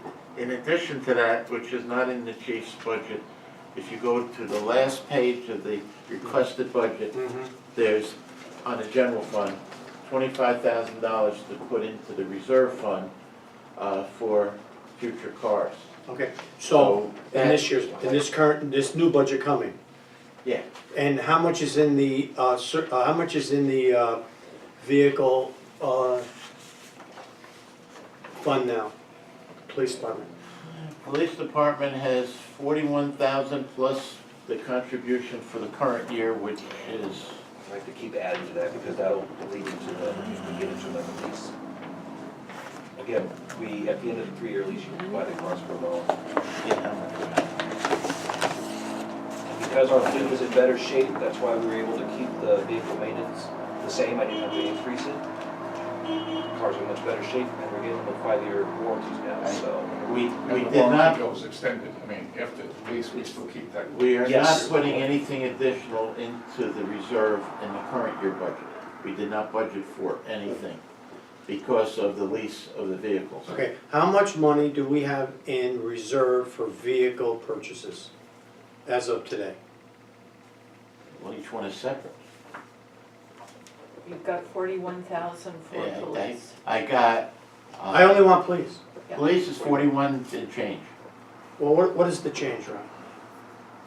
[SPEAKER 1] In addition to that, which is not in the chief's budget, if you go to the last page of the requested budget, there's, on the general fund, $25,000 to put into the reserve fund for future cars.
[SPEAKER 4] Okay, so,
[SPEAKER 1] So
[SPEAKER 4] in this year's, in this new budget coming,
[SPEAKER 1] Yeah,
[SPEAKER 4] and how much is in the, how much is in the, vehicle, fund now? Police department?
[SPEAKER 1] police department has 41,000 plus the contribution for the current year, which is,
[SPEAKER 3] I like to keep adding to that because that'll lead into the, we get into the lease. Again, we, at the end of the 3-year lease, you can buy the cars for a loan. Because our fleet is in better shape, that's why we were able to keep the vehicle maintenance the same, I didn't have to increase it. Cars are in much better shape, and we're getting the 5-year warranties now, so.
[SPEAKER 1] we
[SPEAKER 7] And
[SPEAKER 1] did
[SPEAKER 7] the warranty
[SPEAKER 1] not,
[SPEAKER 7] goes extended, I mean, after the lease, we still keep that.
[SPEAKER 1] we are not
[SPEAKER 3] Yes.
[SPEAKER 1] putting anything additional into the reserve in the current year budget. We did not budget for anything because of the lease of the vehicles.
[SPEAKER 4] Okay, how much money do we have in reserve for vehicle purchases as of today?
[SPEAKER 1] Well, each one is separate.
[SPEAKER 5] You've got 41,000 for
[SPEAKER 1] Yeah,
[SPEAKER 5] police.
[SPEAKER 1] I got,
[SPEAKER 4] I only want police.
[SPEAKER 1] police is 41 and change.
[SPEAKER 4] Well, what is the change, Ron?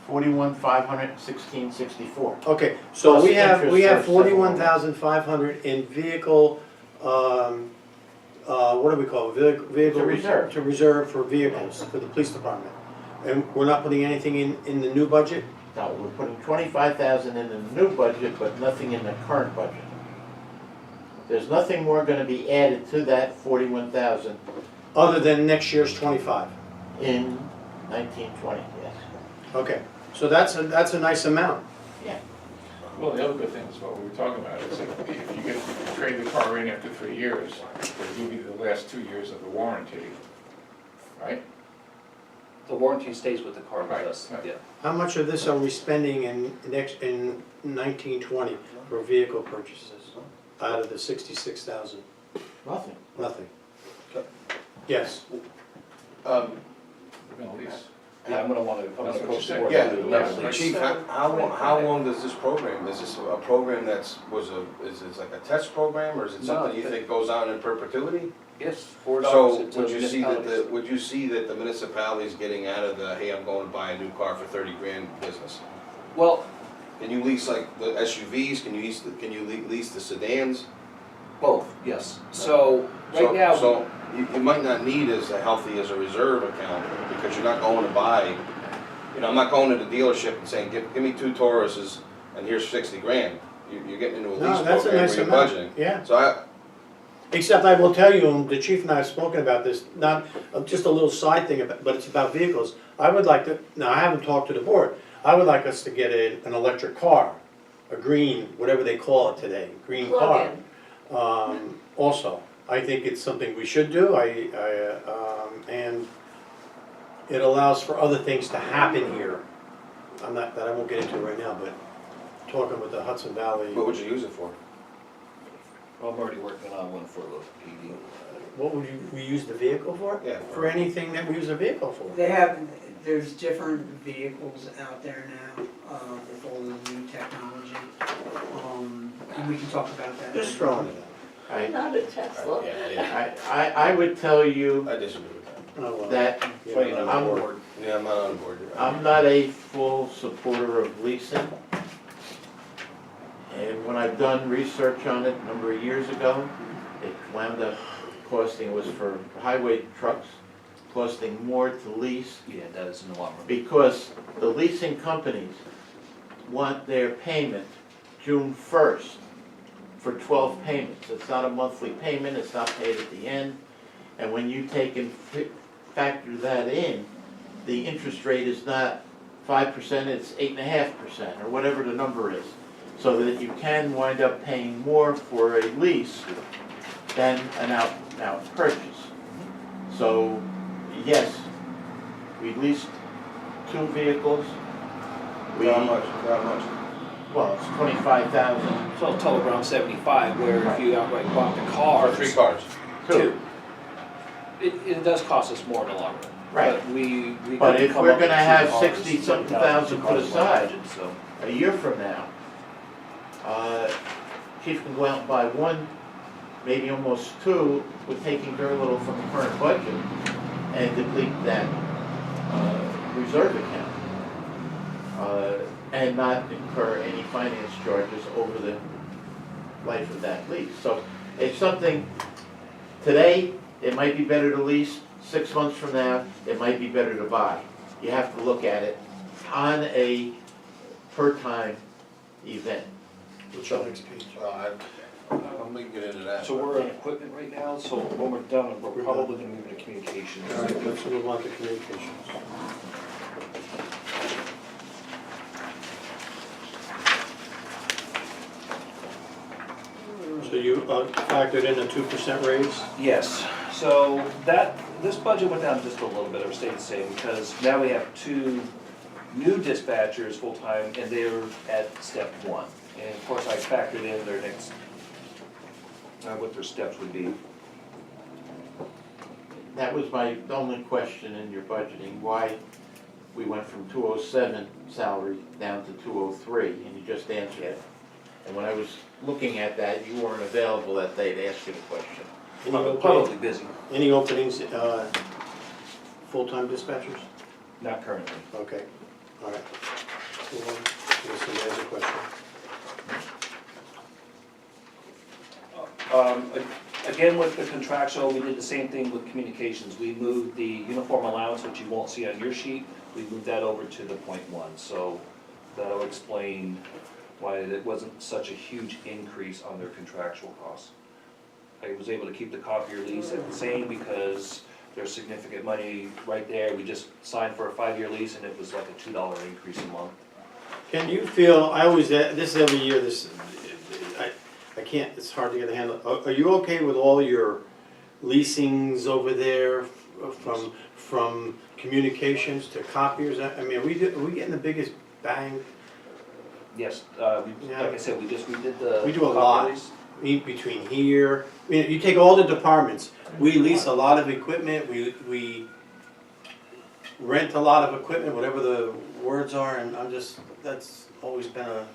[SPEAKER 1] 41,516.64.
[SPEAKER 4] Okay, so
[SPEAKER 1] Plus
[SPEAKER 4] we have
[SPEAKER 1] interest of
[SPEAKER 4] 41,500 in vehicle, what do we call it? Vehicle.
[SPEAKER 1] To reserve.
[SPEAKER 4] To reserve for vehicles, for the police department. And we're not putting anything in the new budget?
[SPEAKER 1] No, we're putting 25,000 in the new budget, but nothing in the current budget. There's nothing more gonna be added to that 41,000
[SPEAKER 4] Other than next year's 25?
[SPEAKER 1] in 1920, yes.
[SPEAKER 4] Okay, so that's a nice amount.
[SPEAKER 1] Yeah.
[SPEAKER 7] Well, the other good thing is what we were talking about, is if you get to trade the car in after 3 years, they'll give you the last 2 years of the warranty, right?
[SPEAKER 3] The warranty stays with the car with
[SPEAKER 7] Right,
[SPEAKER 3] us,
[SPEAKER 7] right.
[SPEAKER 3] yeah.
[SPEAKER 4] How much of this are we spending in 1920 for vehicle purchases out of the 66,000?
[SPEAKER 1] Nothing.
[SPEAKER 4] Nothing. Yes.
[SPEAKER 7] We're gonna lease.
[SPEAKER 3] Yeah, I'm gonna wanna, I'm gonna
[SPEAKER 7] That's what
[SPEAKER 3] approach
[SPEAKER 7] you
[SPEAKER 3] the
[SPEAKER 7] said.
[SPEAKER 3] board.
[SPEAKER 2] Yeah,
[SPEAKER 3] to do
[SPEAKER 7] yes,
[SPEAKER 3] that.
[SPEAKER 7] right.
[SPEAKER 2] Chief, how long does this program, is this a program is it like a test program, or is it
[SPEAKER 3] No,
[SPEAKER 2] something you think goes on in perpetuity?
[SPEAKER 3] Yes, $4
[SPEAKER 2] So
[SPEAKER 3] to
[SPEAKER 2] would you see that
[SPEAKER 3] municipalities.
[SPEAKER 2] would you see that the municipality's getting out of the, hey, I'm going to buy a new car for 30 grand business?
[SPEAKER 3] Well,
[SPEAKER 2] Can you lease like the SUVs, can you lease the sedans?
[SPEAKER 3] both, yes. So,
[SPEAKER 2] So-
[SPEAKER 3] right now.
[SPEAKER 2] So you might not need as healthy as a reserve account, because you're not going to buy, I'm not going to the dealership and saying, give me 2 Tauruses and here's 60 grand. You're getting into a
[SPEAKER 4] No,
[SPEAKER 2] lease
[SPEAKER 4] that's a
[SPEAKER 2] program
[SPEAKER 4] nice
[SPEAKER 2] where you're
[SPEAKER 4] amount.
[SPEAKER 2] budgeting.
[SPEAKER 4] Yeah.
[SPEAKER 2] So
[SPEAKER 4] Except I will tell you, the chief and I have spoken about this, not, just a little side thing, but it's about vehicles. I would like to, now I haven't talked to the board, I would like us to get an electric car, a green, whatever they call it today, green car.
[SPEAKER 5] Plug-in.
[SPEAKER 4] Also, I think it's something we should do, and it allows for other things to happen here. That I won't get into right now, but talking with the Hudson Valley.
[SPEAKER 2] what would you use it for?
[SPEAKER 3] I'm already working on one for the PD.
[SPEAKER 4] What would we use the vehicle for?
[SPEAKER 2] Yeah.
[SPEAKER 4] For anything that we use a vehicle for.
[SPEAKER 6] There's different vehicles out there now, with all the new technology. And we can talk about that.
[SPEAKER 4] Just throwing it
[SPEAKER 1] I,
[SPEAKER 5] Not a Tesla.
[SPEAKER 1] I would tell you
[SPEAKER 2] I disagree with that.
[SPEAKER 4] out. Oh, well.
[SPEAKER 1] that
[SPEAKER 4] Yeah,
[SPEAKER 3] Funny,
[SPEAKER 4] I'm
[SPEAKER 3] I'm
[SPEAKER 4] bored.
[SPEAKER 3] bored.
[SPEAKER 2] Yeah, I'm not on board.
[SPEAKER 1] I'm not a full supporter of leasing. And when I've done research on it a number of years ago, it wound up costing, it was for highway trucks, costing more to lease
[SPEAKER 3] Yeah, that is in the long run.
[SPEAKER 1] because the leasing companies want their payment June 1st for 12 payments. It's not a monthly payment, it's not paid at the end. And when you take and factor that in, the interest rate is not 5%, it's 8.5%, or whatever the number is. So that you can wind up paying more for a lease than an out purchase. So, yes, we leased 2 vehicles. We,
[SPEAKER 2] How much, how much?
[SPEAKER 1] well, it's 25,000.
[SPEAKER 3] So total around 75, where if you outright bought the car.
[SPEAKER 2] For 3 cars.
[SPEAKER 3] Two. It does cost us more in the long run.
[SPEAKER 1] Right.
[SPEAKER 3] But we
[SPEAKER 1] But
[SPEAKER 3] couldn't
[SPEAKER 1] if
[SPEAKER 3] come
[SPEAKER 1] we're
[SPEAKER 3] up with
[SPEAKER 1] gonna
[SPEAKER 3] two
[SPEAKER 1] have
[SPEAKER 3] cars,
[SPEAKER 1] 60-something thousand put
[SPEAKER 3] cars in one
[SPEAKER 1] aside,
[SPEAKER 3] budget, so.
[SPEAKER 1] A year from now, Chief can go out and buy one, maybe almost two, with taking very little from the current budget and deplete that reserve account. And not incur any finance charges over the life of that lease. So it's something, today, it might be better to lease, 6 months from now, it might be better to buy. You have to look at it on a per-time event.
[SPEAKER 4] Which on next page?
[SPEAKER 2] I'm gonna get into that.
[SPEAKER 3] So we're on equipment right now, so when we're done, we're probably gonna move into communications.
[SPEAKER 4] All right, let's move on to communications. So you factored in a 2% raise?
[SPEAKER 3] Yes, so this budget went down just a little bit, or stayed the same, because now we have 2 new dispatchers full-time, and they're at step 1. And of course, I factored in their next, what their steps would be.
[SPEAKER 1] That was my only question in your budgeting, why we went from 207 salary down to 203, and you just answered it. And when I was looking at that, you weren't available that day to ask you the question.
[SPEAKER 3] Probably busy,
[SPEAKER 4] Any openings, full-time dispatchers?
[SPEAKER 3] not currently.
[SPEAKER 4] Okay, all right. Move on. Unless somebody has a question.
[SPEAKER 3] Again, with the contractual, we did the same thing with communications. We moved the uniform allowance, which you won't see on your sheet, we moved that over to the .1. So that'll explain why it wasn't such a huge increase on their contractual costs. I was able to keep the copier lease at the same because there's significant money right there. We just signed for a 5-year lease and it was like a $2 increase a month.
[SPEAKER 4] Can you feel, I always, this every year, I can't, it's hard to get a handle. Are you okay with all your leasings over there from communications to copiers? I mean, are we getting the biggest bang?
[SPEAKER 3] Yes,
[SPEAKER 4] Yeah.
[SPEAKER 3] like I said, we did the.
[SPEAKER 4] We do a
[SPEAKER 3] copier
[SPEAKER 4] lot.
[SPEAKER 3] lease.
[SPEAKER 4] Between here, I mean, you take all the departments, we lease a lot of equipment, we rent a lot of equipment, whatever the words are, and that's always been a,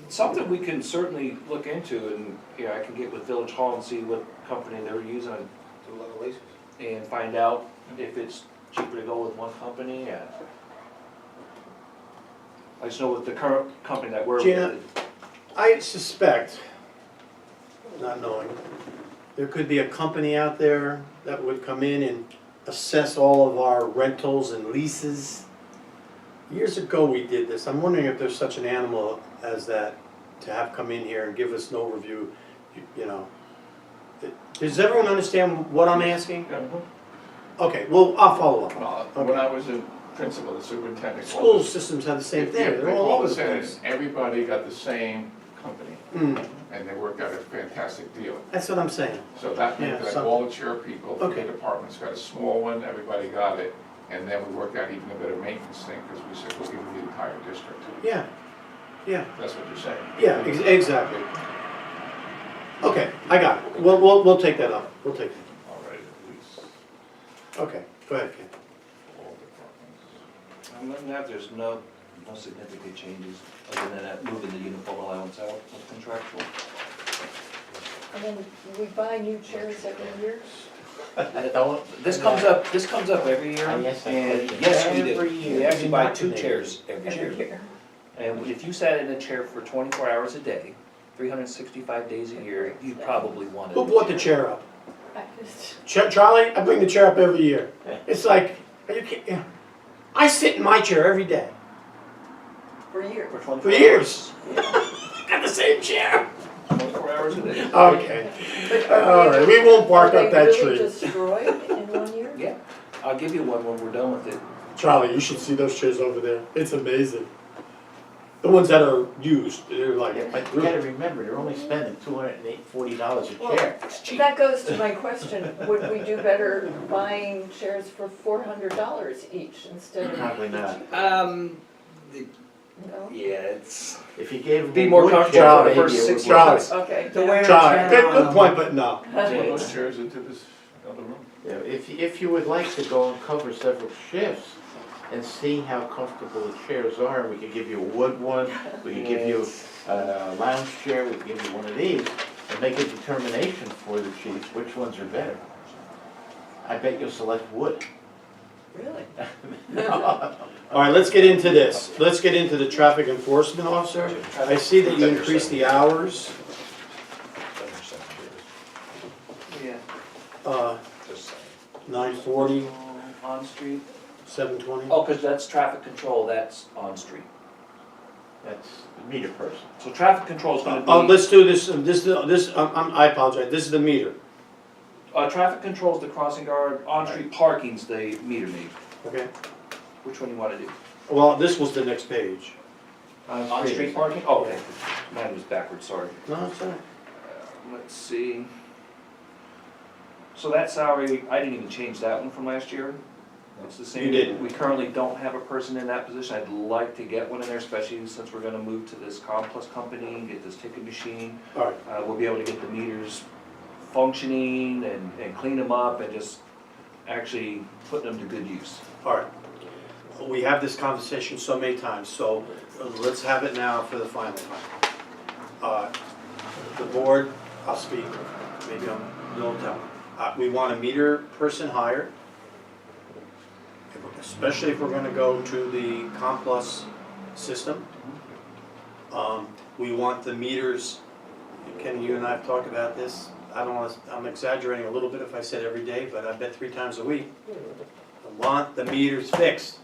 [SPEAKER 3] Something we can certainly look into, and, you know, I can get with Village Hall and see what company they're using
[SPEAKER 2] Do a lot of leases.
[SPEAKER 3] and find out if it's cheaper to go with one company, and I just know with the current company that we're
[SPEAKER 4] Gina?
[SPEAKER 3] with.
[SPEAKER 4] I suspect, not knowing, there could be a company out there that would come in and assess all of our rentals and leases. Years ago we did this, I'm wondering if there's such an animal as that, to have come in here and give us an overview, you know. Does everyone understand what I'm asking? Okay, well, I'll follow up.
[SPEAKER 7] When I was a principal, the superintendent.
[SPEAKER 4] School systems have the same thing, they're all over the place.
[SPEAKER 7] Everybody got the same company,
[SPEAKER 4] Mm,
[SPEAKER 7] and they worked out a fantastic deal.
[SPEAKER 4] that's what I'm saying.
[SPEAKER 7] So that meant
[SPEAKER 4] Yeah,
[SPEAKER 7] that
[SPEAKER 4] some-
[SPEAKER 7] all the chair people, the
[SPEAKER 4] Okay.
[SPEAKER 7] departments got a small one, everybody got it, and then we worked out even a better maintenance thing, because we said, we'll give you the entire district.
[SPEAKER 4] Yeah, yeah.
[SPEAKER 7] That's what you're saying.
[SPEAKER 4] Yeah, exactly. Okay, I got it. We'll take that up. We'll take it.
[SPEAKER 7] All right, at least,
[SPEAKER 4] Okay, go ahead, Ken.
[SPEAKER 7] all departments.
[SPEAKER 3] Other than that, there's no significant changes, other than that, moving the uniform allowance out of contractual.
[SPEAKER 5] And then we buy new chairs every year.
[SPEAKER 3] This comes up every year,
[SPEAKER 1] I ask that
[SPEAKER 3] and
[SPEAKER 1] question
[SPEAKER 3] yes, we do.
[SPEAKER 1] every year.
[SPEAKER 3] We actually buy
[SPEAKER 1] Not
[SPEAKER 3] 2
[SPEAKER 1] today.
[SPEAKER 3] chairs every year. And if you sat in a chair for 24 hours a day, 365 days a year, you probably want it.
[SPEAKER 4] Who brought the chair up?
[SPEAKER 5] I just-
[SPEAKER 4] Charlie, I bring the chair up every year. It's like, are you kidding? Yeah. I sit in my chair every day.
[SPEAKER 5] For years.
[SPEAKER 3] For 24
[SPEAKER 4] For years.
[SPEAKER 3] hours.
[SPEAKER 4] Got the same chair.
[SPEAKER 3] 24 hours a day.
[SPEAKER 4] Okay.
[SPEAKER 5] But
[SPEAKER 4] All right, we won't bark up that
[SPEAKER 5] Are they
[SPEAKER 4] tree.
[SPEAKER 5] really destroyed in 1 year?
[SPEAKER 3] Yeah, I'll give you one when we're done with it.
[SPEAKER 4] Charlie, you should see those chairs over there. It's amazing. The ones that are used, they're like,
[SPEAKER 1] Yeah, but you gotta remember, they're only spending $240 a chair.
[SPEAKER 5] That goes to my question, would we do better buying chairs for $400 each instead of?
[SPEAKER 1] Probably not.
[SPEAKER 5] No?
[SPEAKER 3] Yeah, it's.
[SPEAKER 1] If you gave them
[SPEAKER 3] Be
[SPEAKER 1] a
[SPEAKER 3] more
[SPEAKER 1] wood
[SPEAKER 3] comfortable
[SPEAKER 1] chair,
[SPEAKER 3] for the
[SPEAKER 1] maybe
[SPEAKER 3] first
[SPEAKER 1] it
[SPEAKER 3] 6
[SPEAKER 1] would work.
[SPEAKER 3] months.
[SPEAKER 5] Okay.
[SPEAKER 6] The wear and
[SPEAKER 4] Charlie,
[SPEAKER 6] tear.
[SPEAKER 4] good point, but no.
[SPEAKER 7] Put those chairs into this other room.
[SPEAKER 1] Yeah, if you would like to go and cover several shifts, and see how comfortable the chairs are. We could give you a wood one, we could give you a lounge chair, we could give you one of these, and make a determination for the chiefs which ones are better. I bet you'll select wood.
[SPEAKER 5] Really?
[SPEAKER 4] All right, let's get into this. Let's get into the traffic enforcement officer. I see that you increased the hours,
[SPEAKER 3] Yeah.
[SPEAKER 4] 9:40,
[SPEAKER 3] On street.
[SPEAKER 4] 7:20.
[SPEAKER 3] Oh, because that's traffic control, that's on street.
[SPEAKER 1] That's the meter person.
[SPEAKER 3] So traffic control is gonna be.
[SPEAKER 4] Let's do this, I apologize, this is the meter,
[SPEAKER 3] Traffic control is the crossing guard, on-street parking's the meter maid.
[SPEAKER 4] okay?
[SPEAKER 3] Which one you wanna do?
[SPEAKER 4] Well, this was the next page.
[SPEAKER 3] On-street parking? Oh, okay. Mine was backwards, sorry.
[SPEAKER 4] No, it's all right.
[SPEAKER 3] Let's see. So that salary, I didn't even change that one from last year. It's the same.
[SPEAKER 4] You didn't.
[SPEAKER 3] We currently don't have a person in that position. I'd like to get one in there, especially since we're gonna move to this Complus company and get this ticket machine.
[SPEAKER 4] All right,
[SPEAKER 3] We'll be able to get the meters functioning and clean them up and just actually put them to good use.
[SPEAKER 4] all right. We have this conversation so many times, so let's have it now for the final time. The board, I'll speak, maybe you'll tell me. We want a meter person hired, especially if we're gonna go to the Complus system. We want the meters, Kenny, you and I have talked about this, I don't want to, I'm exaggerating a little bit if I said every day, but I bet 3 times a week. I want the meters fixed,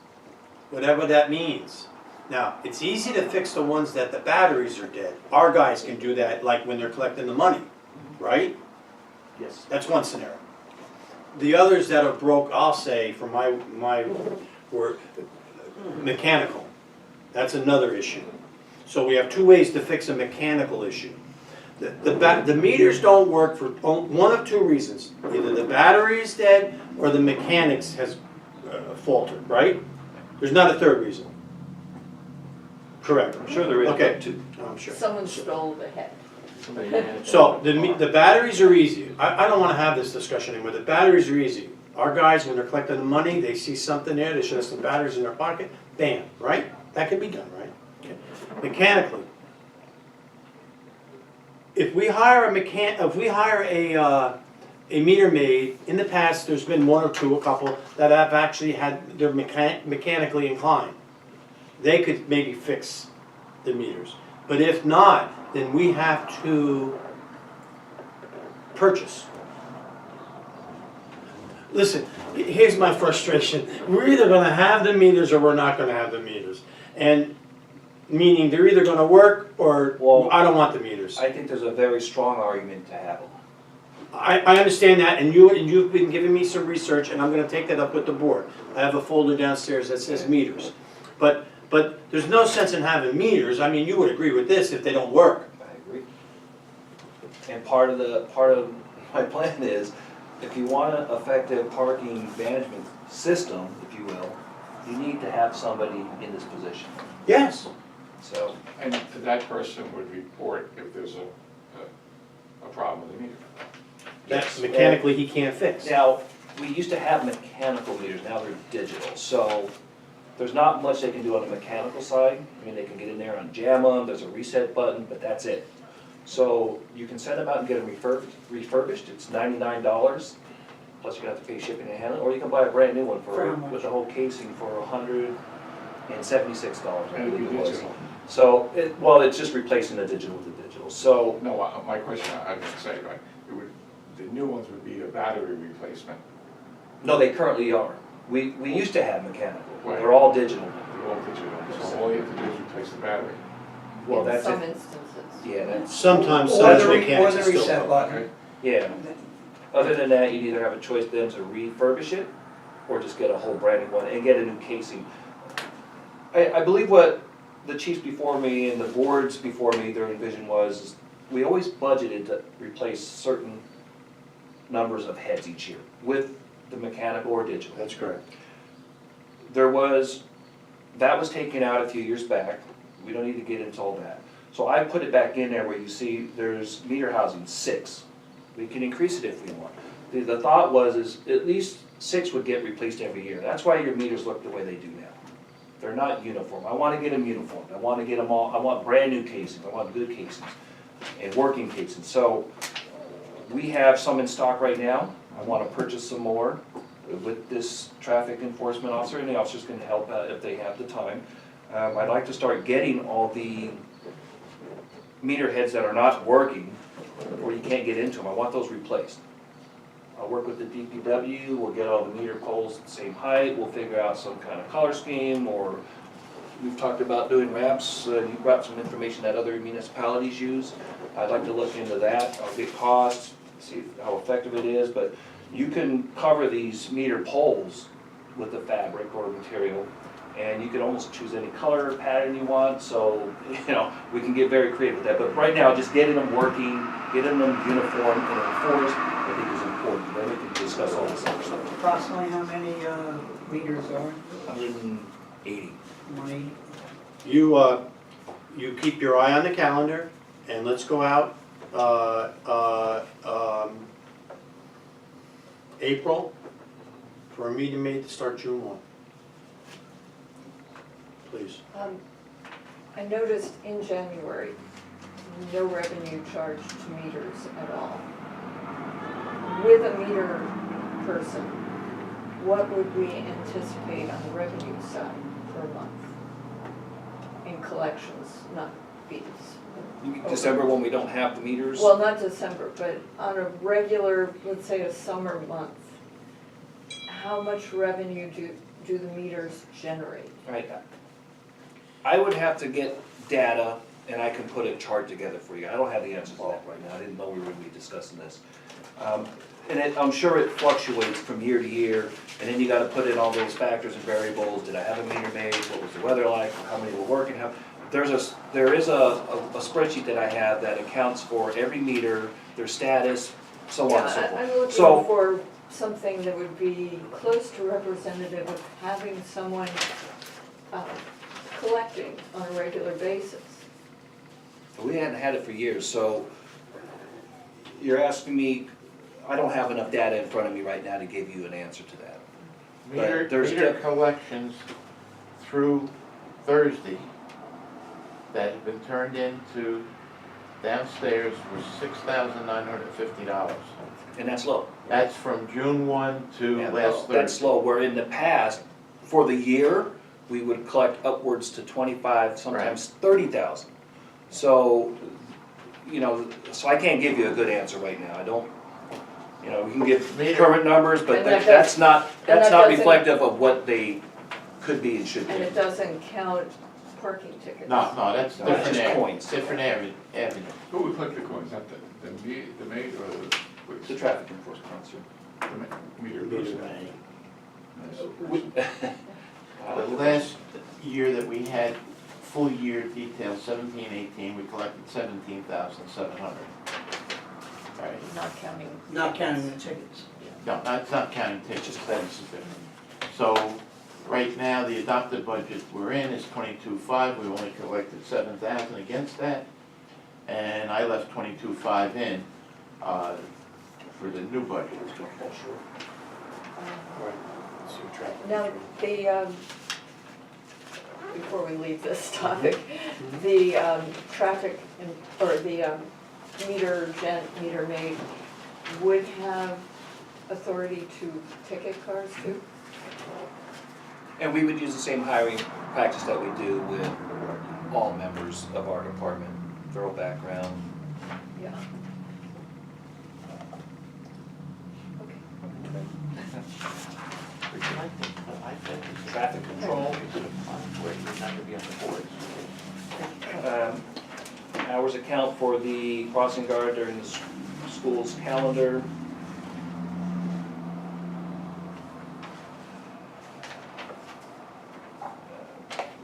[SPEAKER 4] whatever that means. Now, it's easy to fix the ones that the batteries are dead. Our guys can do that, like when they're collecting the money, right?
[SPEAKER 3] Yes.
[SPEAKER 4] That's one scenario. The others that are broke, I'll say, from my word, mechanical. That's another issue. So we have 2 ways to fix a mechanical issue. The meters don't work for one of 2 reasons. Either the battery is dead or the mechanics has faltered, right? There's not a 3rd reason. Correct.
[SPEAKER 3] I'm sure there is,
[SPEAKER 4] Okay.
[SPEAKER 3] but two.
[SPEAKER 4] I'm sure.
[SPEAKER 5] Someone stole the head.
[SPEAKER 4] So the batteries are easy. I don't want to have this discussion anymore. The batteries are easy. Our guys, when they're collecting the money, they see something there, they should have some batteries in their pocket, bam, right? That can be done, right? Okay. Mechanically, if we hire a meter maid, in the past, there's been 1 or 2, a couple, that have actually had, they're mechanically inclined. They could maybe fix the meters. But if not, then we have to purchase. Listen, here's my frustration. We're either gonna have the meters or we're not gonna have the meters. And meaning they're either gonna work or
[SPEAKER 3] Well,
[SPEAKER 4] I don't want the meters.
[SPEAKER 3] I think there's a very strong argument to have them.
[SPEAKER 4] I understand that, and you've been giving me some research, and I'm gonna take that up with the board. I have a folder downstairs that says meters. But there's no sense in having meters, I mean, you would agree with this if they don't work.
[SPEAKER 3] I agree. And part of my plan is, if you want an effective parking management system, if you will, you need to have somebody in this position.
[SPEAKER 4] Yes.
[SPEAKER 3] So,
[SPEAKER 7] And that person would report if there's a problem with the meter.
[SPEAKER 4] That's mechanically he can't fix.
[SPEAKER 3] now, we used to have mechanical meters, now they're digital, so there's not much they can do on the mechanical side. I mean, they can get in there and jam them, there's a reset button, but that's it. So you can send them out and get them refurbished, it's $99, plus you're gonna have to pay shipping and handling, or you can buy a brand new one
[SPEAKER 6] For how much?
[SPEAKER 3] with the whole casing for $176, I
[SPEAKER 7] And it'd
[SPEAKER 3] believe
[SPEAKER 7] be
[SPEAKER 3] it was.
[SPEAKER 7] digital.
[SPEAKER 3] So, well, it's just replacing the digital with the digital, so,
[SPEAKER 7] No, my question, I didn't say, right, the new ones would be a battery replacement.
[SPEAKER 3] no, they currently are. We used to have mechanical,
[SPEAKER 7] Right.
[SPEAKER 3] they're all digital.
[SPEAKER 7] They're all digital, so all you have to do is replace the battery.
[SPEAKER 3] Well,
[SPEAKER 5] In
[SPEAKER 3] that's
[SPEAKER 5] some
[SPEAKER 3] it.
[SPEAKER 5] instances.
[SPEAKER 3] Yeah, that's,
[SPEAKER 4] Sometimes
[SPEAKER 6] Or
[SPEAKER 4] some
[SPEAKER 6] the or
[SPEAKER 4] mechanics
[SPEAKER 6] the
[SPEAKER 4] are still.
[SPEAKER 6] reset button.
[SPEAKER 7] Okay?
[SPEAKER 3] yeah. Other than that, you'd either have a choice then to refurbish it, or just get a whole brand new one and get a new casing. I believe what the chiefs before me and the boards before me, their vision was, is we always budgeted to replace certain numbers of heads each year with the mechanical or digital.
[SPEAKER 4] That's correct.
[SPEAKER 3] That was taken out a few years back, we don't need to get into all that. So I put it back in there where you see there's meter housing, 6. We can increase it if we want. The thought was is at least 6 would get replaced every year. That's why your meters look the way they do now. They're not uniform. I wanna get them uniform. I wanna get them all, I want brand new casings, I want good casings and working casings. So we have some in stock right now. I wanna purchase some more with this traffic enforcement officer, and the officer's gonna help out if they have the time. I'd like to start getting all the meter heads that are not working, or you can't get into them. I want those replaced. I'll work with the DPW, we'll get all the meter poles the same height, we'll figure out some kind of color scheme, or we've talked about doing ramps, you brought some information that other municipalities use. I'd like to look into that, I'll get costs, see how effective it is, but you can cover these meter poles with the fabric or material, and you can almost choose any color pattern you want, so, we can get very creative with that. But right now, just getting them working, getting them uniform and enforced, I think is important. Then we can discuss all this other stuff.
[SPEAKER 6] Approximately how many meters are?
[SPEAKER 3] 180.
[SPEAKER 6] 180?
[SPEAKER 4] You keep your eye on the calendar, and let's go out, April, for a meeting made to start June 1. Please.
[SPEAKER 5] I noticed in January, no revenue charged to meters at all. With a meter person, what would we anticipate on the revenue side per month? In collections, not fees.
[SPEAKER 3] December when we don't have the meters?
[SPEAKER 5] Well, not December, but on a regular, let's say a summer month, how much revenue do the meters generate?
[SPEAKER 3] Right. I would have to get data and I can put a chart together for you. I don't have the answers to that right now. I didn't know we were gonna be discussing this. I'm sure it fluctuates from year to year, and then you gotta put in all those factors and variables. Did I have a meter made? What was the weather like? How many were working? There is a spreadsheet that I have that accounts for every meter, their status, so on and so
[SPEAKER 5] Yeah, I'm
[SPEAKER 3] forth.
[SPEAKER 5] looking
[SPEAKER 3] So,
[SPEAKER 5] for something that would be close to representative of having someone collecting on a regular basis.
[SPEAKER 3] we hadn't had it for years, so you're asking me, I don't have enough data in front of me right now to give you an answer to that. But there's
[SPEAKER 1] Meter
[SPEAKER 3] dif-
[SPEAKER 1] collections through Thursday that have been turned into downstairs was $6,950.
[SPEAKER 3] And that's low.
[SPEAKER 1] That's from June 1 to
[SPEAKER 3] Yeah,
[SPEAKER 1] last
[SPEAKER 3] that's
[SPEAKER 1] Thursday.
[SPEAKER 3] low, where in the past, for the year, we would collect upwards to 25, sometimes 30,000. So, so I can't give you a good answer right now, I don't, we can give
[SPEAKER 1] Meter-
[SPEAKER 3] current numbers, but
[SPEAKER 5] And that
[SPEAKER 3] that's not
[SPEAKER 5] doesn't-
[SPEAKER 3] reflective of what they could be and should be.
[SPEAKER 5] And it doesn't count parking tickets.
[SPEAKER 1] No, that's
[SPEAKER 3] No, it's
[SPEAKER 1] different
[SPEAKER 3] just
[SPEAKER 1] avenue,
[SPEAKER 3] coins.
[SPEAKER 1] different avenue.
[SPEAKER 7] Who would collect the coins, not the maid or the police?
[SPEAKER 3] The traffic enforcement officer.
[SPEAKER 7] The meter
[SPEAKER 4] Meter
[SPEAKER 7] person.
[SPEAKER 4] man.
[SPEAKER 1] The last year that we had full year detail, 17-18, we collected 17,700. Right,
[SPEAKER 5] Not counting.
[SPEAKER 6] Not
[SPEAKER 5] tickets.
[SPEAKER 6] counting the tickets.
[SPEAKER 1] no, that's not counting tickets, that's different. So, right now, the adopted budget we're in is 22.5, we only collected 7,000 against that. And I left 22.5 in, for the new budget.
[SPEAKER 5] Now, before we leave this topic, the traffic, or the meter maid would have authority to ticket cars too?
[SPEAKER 3] And we would use the same hiring practice that we do with all members of our department, thorough background.
[SPEAKER 5] Yeah.
[SPEAKER 3] Traffic control.
[SPEAKER 1] Where you're not gonna be on the boards.
[SPEAKER 3] Hours account for the crossing guard during the school's calendar.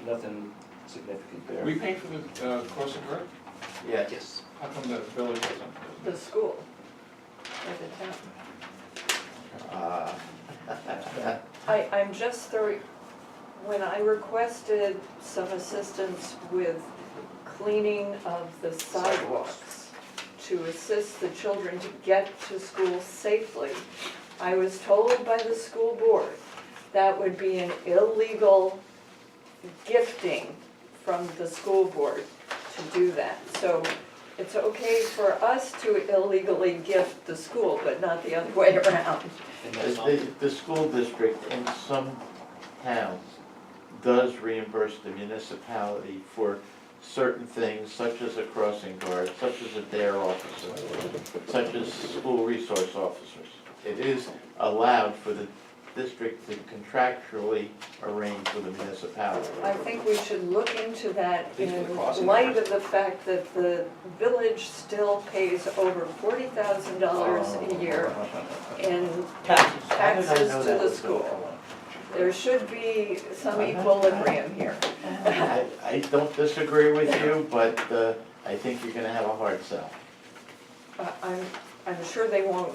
[SPEAKER 3] Nothing significant there.
[SPEAKER 7] We pay for the crossing guard?
[SPEAKER 1] Yeah,
[SPEAKER 3] Yes.
[SPEAKER 7] How come the village doesn't?
[SPEAKER 5] The school, or the town. I'm just throwing, when I requested some assistance with cleaning of the sidewalks to assist the children to get to school safely, I was told by the school board that would be an illegal gifting from the school board to do that. So it's okay for us to illegally gift the school, but not the other way around.
[SPEAKER 3] And that's not,
[SPEAKER 1] The school district in some towns does reimburse the municipality for certain things, such as a crossing guard, such as a DARE officer, such as school resource officers. It is allowed for the district to contractually arrange with the municipality.
[SPEAKER 5] I think we should look into that
[SPEAKER 3] These are the crossing
[SPEAKER 5] in light
[SPEAKER 3] guards.
[SPEAKER 5] of the fact that the village still pays over $40,000 a year in
[SPEAKER 6] Taxes.
[SPEAKER 1] How did I
[SPEAKER 5] taxes
[SPEAKER 1] know
[SPEAKER 5] to
[SPEAKER 1] that
[SPEAKER 5] the
[SPEAKER 1] was gonna
[SPEAKER 5] school.
[SPEAKER 1] come up?
[SPEAKER 5] There should be some equilibrium here.
[SPEAKER 1] I don't disagree with you, but I think you're gonna have a hard sell.
[SPEAKER 5] I'm sure they won't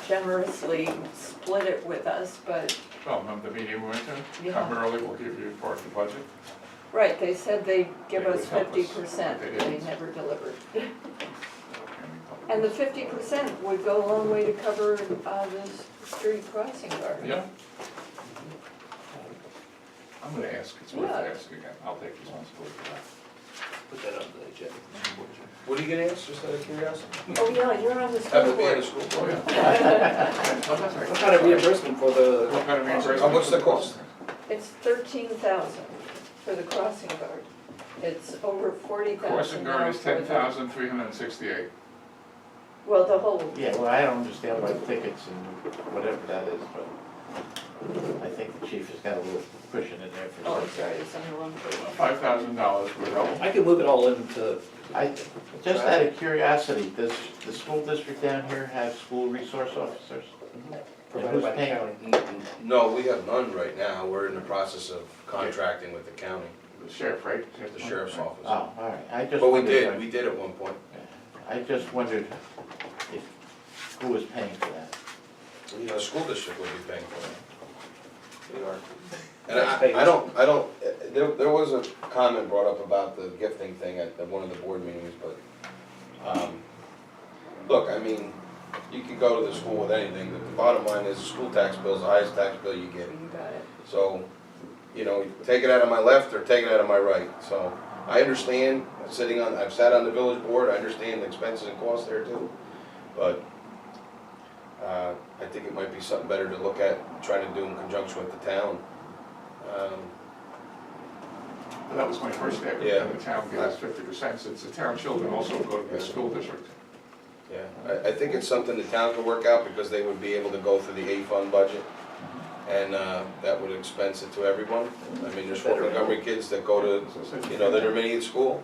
[SPEAKER 5] generously split it with us, but,
[SPEAKER 7] Well, remember the meeting we went to?
[SPEAKER 5] Yeah.
[SPEAKER 7] Come early, we'll give you part of the budget.
[SPEAKER 5] right, they said they'd give
[SPEAKER 7] They
[SPEAKER 5] us
[SPEAKER 7] would help us,
[SPEAKER 5] 50%,
[SPEAKER 7] but they
[SPEAKER 5] they
[SPEAKER 7] didn't.
[SPEAKER 5] never delivered. And the 50% would go a long way to cover the street crossing guard.
[SPEAKER 7] Yeah. I'm gonna ask, it's worth
[SPEAKER 5] Yeah.
[SPEAKER 7] asking again, I'll take responsibility for that.
[SPEAKER 3] put that on the agenda.
[SPEAKER 2] What are you gonna ask, just out of curiosity?
[SPEAKER 5] Oh, yeah, you're on the
[SPEAKER 2] Have
[SPEAKER 5] school
[SPEAKER 2] to be at a
[SPEAKER 5] board.
[SPEAKER 2] school
[SPEAKER 7] Oh,
[SPEAKER 2] board?
[SPEAKER 7] yeah. Oh, that's right.
[SPEAKER 3] What kind of reimbursement for the?
[SPEAKER 7] What kind of reimbursement?
[SPEAKER 2] How much the cost?
[SPEAKER 5] It's 13,000 for the crossing guard. It's over 40,000
[SPEAKER 7] Crossing
[SPEAKER 5] now
[SPEAKER 7] guard is
[SPEAKER 5] for the-
[SPEAKER 7] 10,368.
[SPEAKER 5] Well, the whole,
[SPEAKER 1] Yeah, well, I don't understand about tickets and whatever that is, but I think the chief has got a little cushion in there for
[SPEAKER 5] oh, I'm
[SPEAKER 1] something.
[SPEAKER 5] sorry, it's on the wrong page.
[SPEAKER 7] $5,000 worth
[SPEAKER 3] I can move it all into,
[SPEAKER 1] Just out of curiosity, does the school district down here have school resource officers?
[SPEAKER 3] provided by the
[SPEAKER 1] paying?
[SPEAKER 3] county.
[SPEAKER 2] No, we have none right now. We're in the process of contracting with the county,
[SPEAKER 7] the sheriff, right?
[SPEAKER 2] the sheriff's office.
[SPEAKER 1] Oh, all right, I just
[SPEAKER 2] But we
[SPEAKER 1] wondered.
[SPEAKER 2] did at one point.
[SPEAKER 1] I just wondered if, who was paying for that?
[SPEAKER 2] The school district would be paying for it.
[SPEAKER 3] We are.
[SPEAKER 2] And I don't, there was a comment brought up about the gifting thing at one of the board meetings, but, look, I mean, you can go to the school with anything, but the bottom line is the school tax bill is the highest tax bill you get.
[SPEAKER 5] You got it.
[SPEAKER 2] So, take it out of my left or take it out of my right, so I understand, I've sat on the village board, I understand the expenses and costs there too, but, I think it might be something better to look at, trying to do in conjunction with the town.
[SPEAKER 7] That was my first step,
[SPEAKER 2] Yeah.
[SPEAKER 7] and the town gives 50%, since the town children also go to the school district.
[SPEAKER 2] Yeah, I think it's something the town can work out, because they would be able to go through the A-fund budget, and, that would expense it to everyone. I mean, there's Fort Montgomery kids that go to, that are many in school.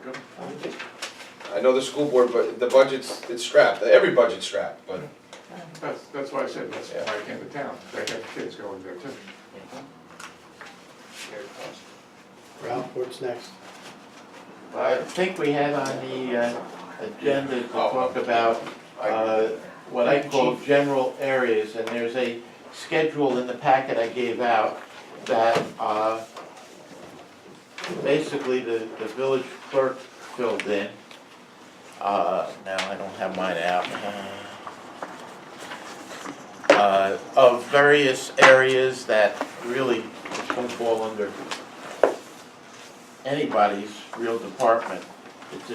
[SPEAKER 2] I know the school board, but the budget's, it's strapped, every budget's strapped, but,
[SPEAKER 7] That's why I said, that's
[SPEAKER 2] Yeah.
[SPEAKER 7] why I came to town, they have kids going there too.
[SPEAKER 4] Ralph, what's next?
[SPEAKER 1] I think we had on the agenda to talk about what I call general areas, and there's a schedule in the packet I gave out that basically the village clerk filled in. Now I don't have mine out. Of various areas that really don't fall under anybody's real department. It's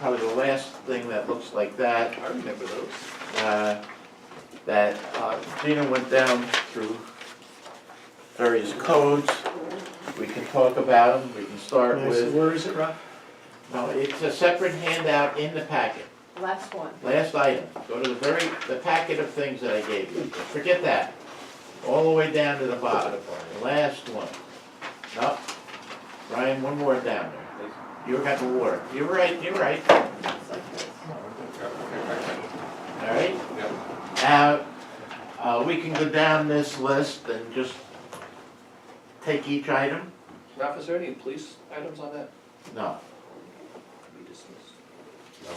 [SPEAKER 1] probably the last thing that looks like that.
[SPEAKER 3] I remember those.
[SPEAKER 1] That Gina went down through various codes. We can talk about them, we can start with,
[SPEAKER 4] Where is it, Ralph?
[SPEAKER 1] no, it's a separate handout in the packet.
[SPEAKER 5] Last one.
[SPEAKER 1] Last item, go to the packet of things that I gave you. Forget that. All the way down to the bottom, the last one. No, Brian, one more down there. You got the water. You're right,
[SPEAKER 5] It's like this.
[SPEAKER 1] all right?
[SPEAKER 7] Yeah.
[SPEAKER 1] Now, we can go down this list and just take each item?
[SPEAKER 3] Ralph, is there any police items on that?
[SPEAKER 1] No.
[SPEAKER 3] Be dismissed.
[SPEAKER 2] no.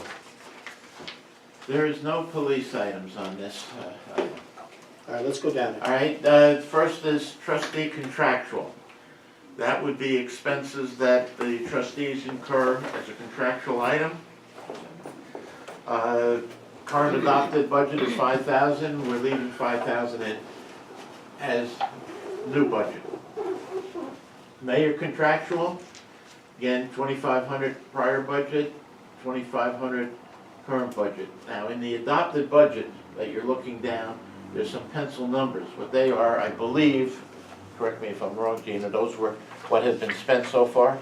[SPEAKER 1] There is no police items on this item.
[SPEAKER 4] All right, let's go down there.
[SPEAKER 1] All right, first is trustee contractual. That would be expenses that the trustees incur as a contractual item. Current adopted budget is 5,000, we're leaving 5,000 in as new budget. Mayor contractual, again, 2,500 prior budget, 2,500 current budget. Now, in the adopted budget that you're looking down, there's some pencil numbers. What they are, I believe, correct me if I'm wrong, Gina, those were what has been spent so far?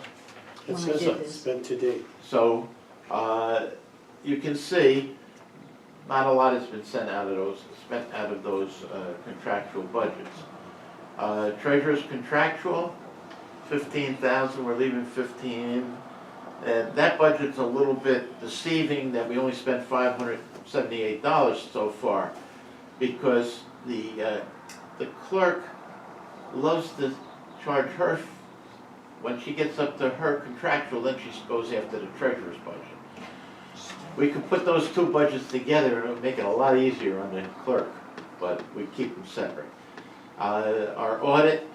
[SPEAKER 4] It
[SPEAKER 8] When I
[SPEAKER 4] says
[SPEAKER 8] did
[SPEAKER 4] it's
[SPEAKER 8] this.
[SPEAKER 4] spent to date.
[SPEAKER 1] So, you can see, not a lot has been spent out of those contractual budgets. Treasurer's contractual, 15,000, we're leaving 15. And that budget's a little bit deceiving that we only spent $578 so far, because the clerk loves to charge her, when she gets up to her contractual, then she goes after the treasurer's budget. We could put those two budgets together and it would make it a lot easier on the clerk, but we keep them separate. Our audit,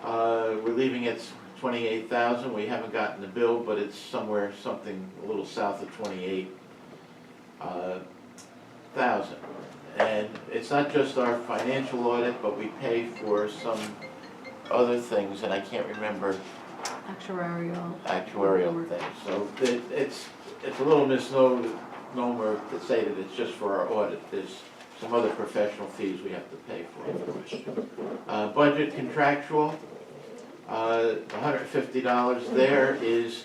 [SPEAKER 1] we're leaving at 28,000, we haven't gotten the bill, but it's somewhere, something a little south of 28,000. And it's not just our financial audit, but we pay for some other things, and I can't remember actuarial things. So it's a little misnomer to say that it's just for our audit. There's some other professional fees we have to pay for. Budget contractual, $150 there is,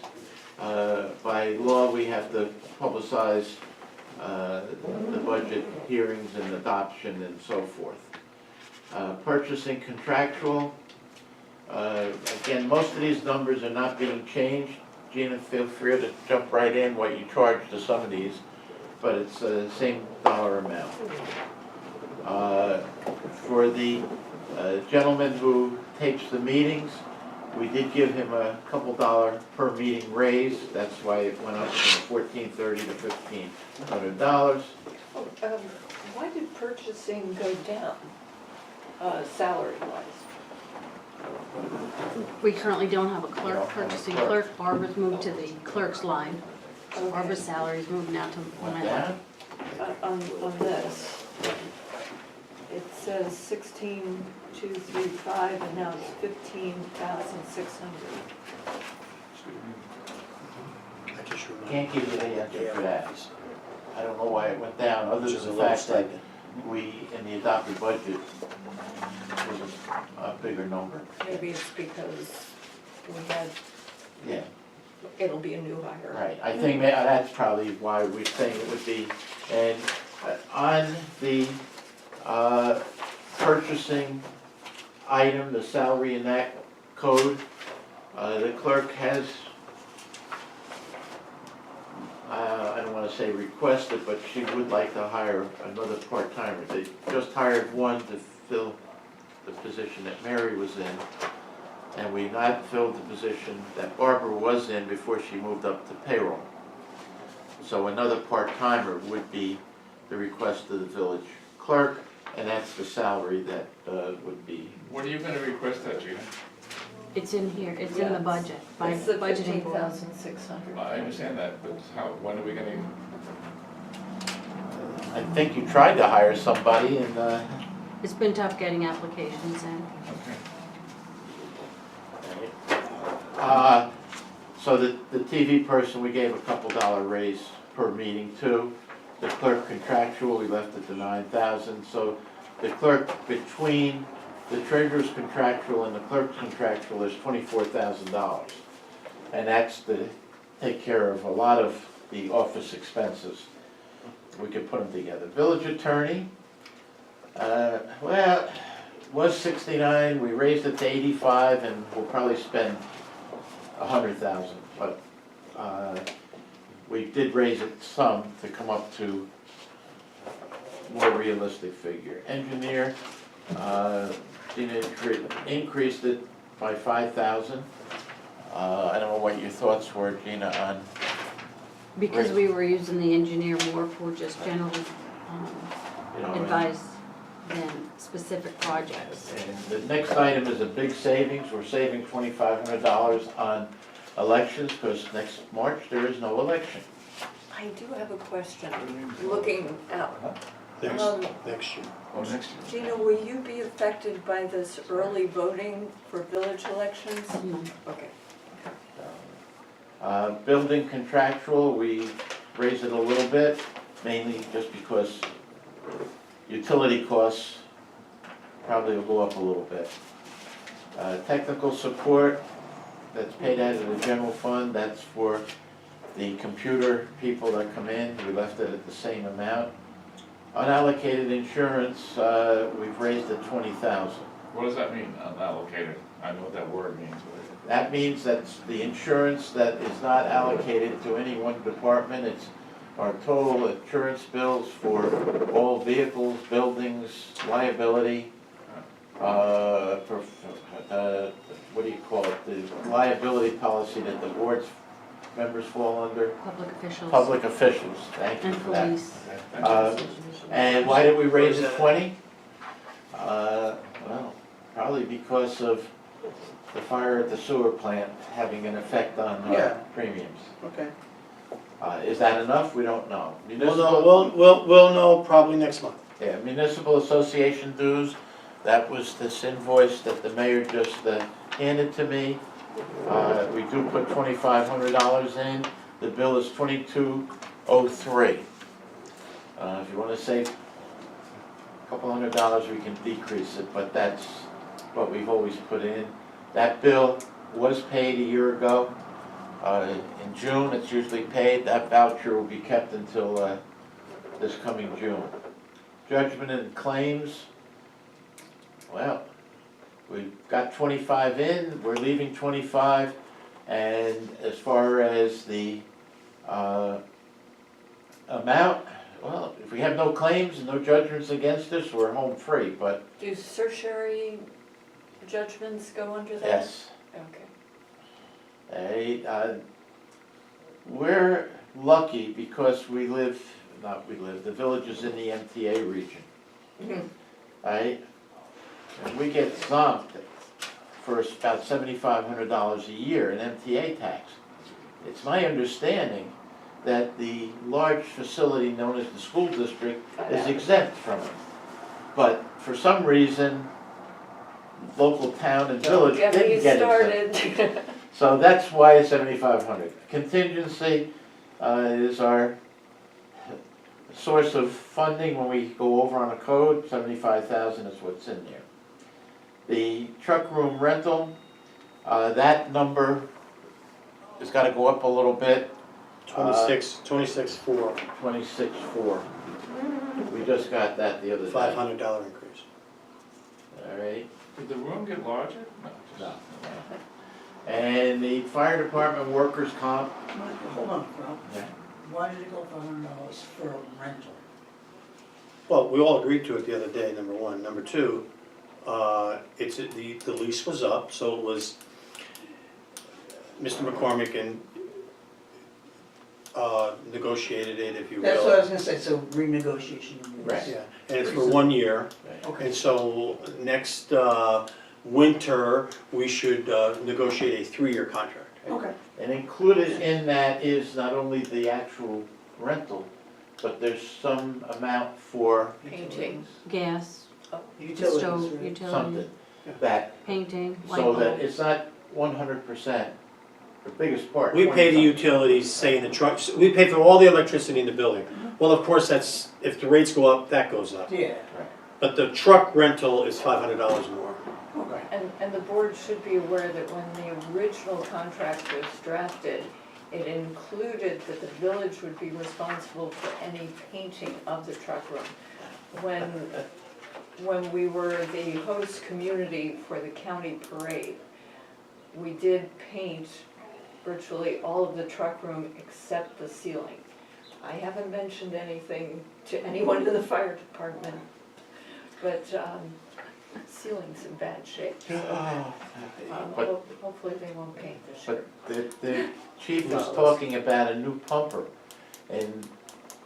[SPEAKER 1] by law, we have to publicize the budget hearings and adoption and so forth. Purchasing contractual, again, most of these numbers are not being changed. Gina, feel free to jump right in what you charge to some of these, but it's the same dollar amount. For the gentleman who tapes the meetings, we did give him a couple dollar per meeting raise. That's why it went up from $1,430 to $1,500.
[SPEAKER 5] Why did purchasing go down, salary-wise?
[SPEAKER 8] We currently don't have a
[SPEAKER 1] You
[SPEAKER 8] clerk,
[SPEAKER 1] don't have a
[SPEAKER 8] purchasing
[SPEAKER 1] clerk.
[SPEAKER 8] clerk. Barbara's moved to the clerk's line. So
[SPEAKER 5] Okay.
[SPEAKER 8] Barbara's salary's moved now to
[SPEAKER 1] Went
[SPEAKER 8] my
[SPEAKER 1] down?
[SPEAKER 8] line.
[SPEAKER 5] On this, it says 16,235, and now it's 15,600.
[SPEAKER 4] I just remember.
[SPEAKER 1] Can't give you the answer for that. I don't know why it went down, other
[SPEAKER 4] Which
[SPEAKER 1] than
[SPEAKER 4] is a
[SPEAKER 1] the
[SPEAKER 4] low
[SPEAKER 1] fact that
[SPEAKER 4] stipend.
[SPEAKER 1] we, in the adopted budget, was a bigger number.
[SPEAKER 5] Maybe it's because we had,
[SPEAKER 1] Yeah,
[SPEAKER 5] it'll be a new hire.
[SPEAKER 1] right. I think that's probably why we're saying it would be. And on the purchasing item, the salary in that code, the clerk has, I don't want to say requested, but she would like to hire another part-timer. They just hired one to fill the position that Mary was in, and we not filled the position that Barbara was in before she moved up to payroll. So another part-timer would be the request of the village clerk, and that's the salary that would be.
[SPEAKER 7] What are you gonna request that, Gina?
[SPEAKER 8] It's in here, it's in the budget, by
[SPEAKER 5] It's the
[SPEAKER 8] budgeting board.
[SPEAKER 5] 15,600.
[SPEAKER 7] I understand that, but when are we gonna,
[SPEAKER 1] I think you tried to hire somebody and,
[SPEAKER 8] It's been tough getting applications in.
[SPEAKER 7] okay.
[SPEAKER 1] so the TV person, we gave a couple dollar raise per meeting too. The clerk contractual, we left it to 9,000, so the clerk between the treasurer's contractual and the clerk's contractual is $24,000. And that's to take care of a lot of the office expenses. We could put them together. Village attorney, well, was 69, we raised it to 85, and we'll probably spend 100,000, but we did raise it some to come up to more realistic figure. Engineer, Gina increased it by 5,000. I don't know what your thoughts were, Gina, on,
[SPEAKER 8] Because
[SPEAKER 1] Right.
[SPEAKER 8] we were using the engineer more for just general
[SPEAKER 1] you know.
[SPEAKER 8] advice than specific projects.
[SPEAKER 1] And the next item is a big savings. We're saving $2,500 on elections, because next March, there is no election.
[SPEAKER 5] I do have a question, looking at
[SPEAKER 4] Next year.
[SPEAKER 7] Oh, next year.
[SPEAKER 5] Gina, will you be affected by this early voting for village elections? Okay.
[SPEAKER 1] Building contractual, we raised it a little bit, mainly just because utility costs probably will go up a little bit. Technical support, that's paid out of the general fund, that's for the computer people that come in, we left it at the same amount. Unallocated insurance, we've raised it 20,000.
[SPEAKER 7] What does that mean, unallocated? I know what that word means, but.
[SPEAKER 1] That means that's the insurance that is not allocated to any one department. It's our total insurance bills for all vehicles, buildings, liability, what do you call it? The liability policy that the board's members fall under.
[SPEAKER 8] Public officials.
[SPEAKER 1] Public officials, thank you
[SPEAKER 8] And
[SPEAKER 1] for that.
[SPEAKER 8] police.
[SPEAKER 1] And why did we raise it 20? Well, probably because of the fire at the sewer plant having an effect on
[SPEAKER 4] Yeah.
[SPEAKER 1] our premiums.
[SPEAKER 4] Okay.
[SPEAKER 1] Is that enough? We don't know.
[SPEAKER 4] We'll know probably next month.
[SPEAKER 1] Yeah, municipal association dues, that was this invoice that the mayor just handed to me. We do put $2,500 in, the bill is $2203. If you wanna save a couple $100, we can decrease it, but that's what we've always put in. That bill was paid a year ago. In June, it's usually paid. That voucher will be kept until this coming June. Judgment and claims, well, we've got 25 in, we're leaving 25. And as far as the amount, well, if we have no claims and no judgments against us, we're home free, but
[SPEAKER 5] Do certiorari judgments go under that?
[SPEAKER 1] yes.
[SPEAKER 5] Okay.
[SPEAKER 1] We're lucky because the village is in the MTA region, right? And we get zonked for about $7,500 a year in MTA tax. It's my understanding that the large facility known as the school district is exempt from it. But for some reason, local town and village
[SPEAKER 5] Get me
[SPEAKER 1] didn't get exempt.
[SPEAKER 5] started.
[SPEAKER 1] So that's why it's 7,500. Contingency is our source of funding when we go over on a code. 75,000 is what's in there. The truck room rental, that number has got to go up a little bit.
[SPEAKER 4] 26.4,
[SPEAKER 1] 26.4. We just got that the other day.
[SPEAKER 4] $500 increase.
[SPEAKER 1] All right.
[SPEAKER 7] Did the room get larger?
[SPEAKER 1] No. And the fire department workers' comp,
[SPEAKER 6] Hold on, Rob.
[SPEAKER 1] yeah.
[SPEAKER 6] Why did it go for $100 for a rental?
[SPEAKER 4] Well, we all agreed to it the other day, number one. Number two, the lease was up, so it was Mr. McCormick and negotiated it, if you will.
[SPEAKER 6] That's what I was gonna say, so renegotiation. of the lease.
[SPEAKER 1] Right.
[SPEAKER 4] Yeah, and it's for 1 year.
[SPEAKER 6] Okay.
[SPEAKER 4] And so next winter, we should negotiate a 3-year contract.
[SPEAKER 6] Okay.
[SPEAKER 1] And included in that is not only the actual rental, but there's some amount for
[SPEAKER 5] Painting.
[SPEAKER 8] Gas,
[SPEAKER 6] Utilities,
[SPEAKER 8] stove,
[SPEAKER 6] right?
[SPEAKER 8] utility,
[SPEAKER 1] something, that,
[SPEAKER 8] painting, light
[SPEAKER 1] so that
[SPEAKER 8] bulbs.
[SPEAKER 1] it's not 100%, the biggest part.
[SPEAKER 4] We pay the
[SPEAKER 1] 20-something.
[SPEAKER 4] utilities, say in the trucks, we pay for all the electricity in the building. Well, of course, that's, if the rates go up, that goes up.
[SPEAKER 6] Yeah,
[SPEAKER 4] But the truck rental is $500 more.
[SPEAKER 6] okay.
[SPEAKER 5] And the board should be aware that when the original contract was drafted, it included that the village would be responsible for any painting of the truck room. When we were the host community for the county parade, we did paint virtually all of the truck room except the ceiling. I haven't mentioned anything to anyone in the fire department, but ceiling's in bad shape. So,
[SPEAKER 1] But,
[SPEAKER 5] hopefully they won't paint this year.
[SPEAKER 1] but the chief was talking about a new pumper, and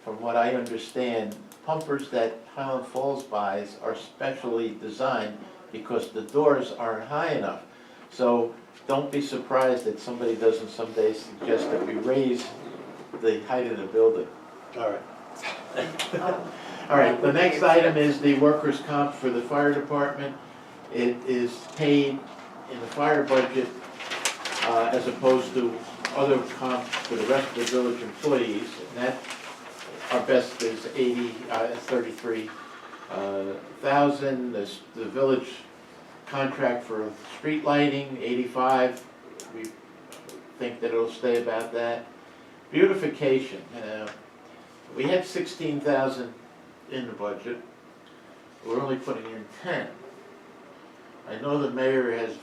[SPEAKER 1] from what I understand, pumpers that Highland Falls buys are specially designed because the doors aren't high enough. So don't be surprised that somebody doesn't someday suggest that we raise the height of the building.
[SPEAKER 4] All right.
[SPEAKER 1] All right, the next item is the workers' comp for the fire department. It is paid in the fire budget as opposed to other comp for the rest of the village employees. And that, our best is 33,000. The village contract for street lighting, 85. We think that it'll stay about that. Beautification, we had 16,000 in the budget. We're only putting in 10. I know the mayor has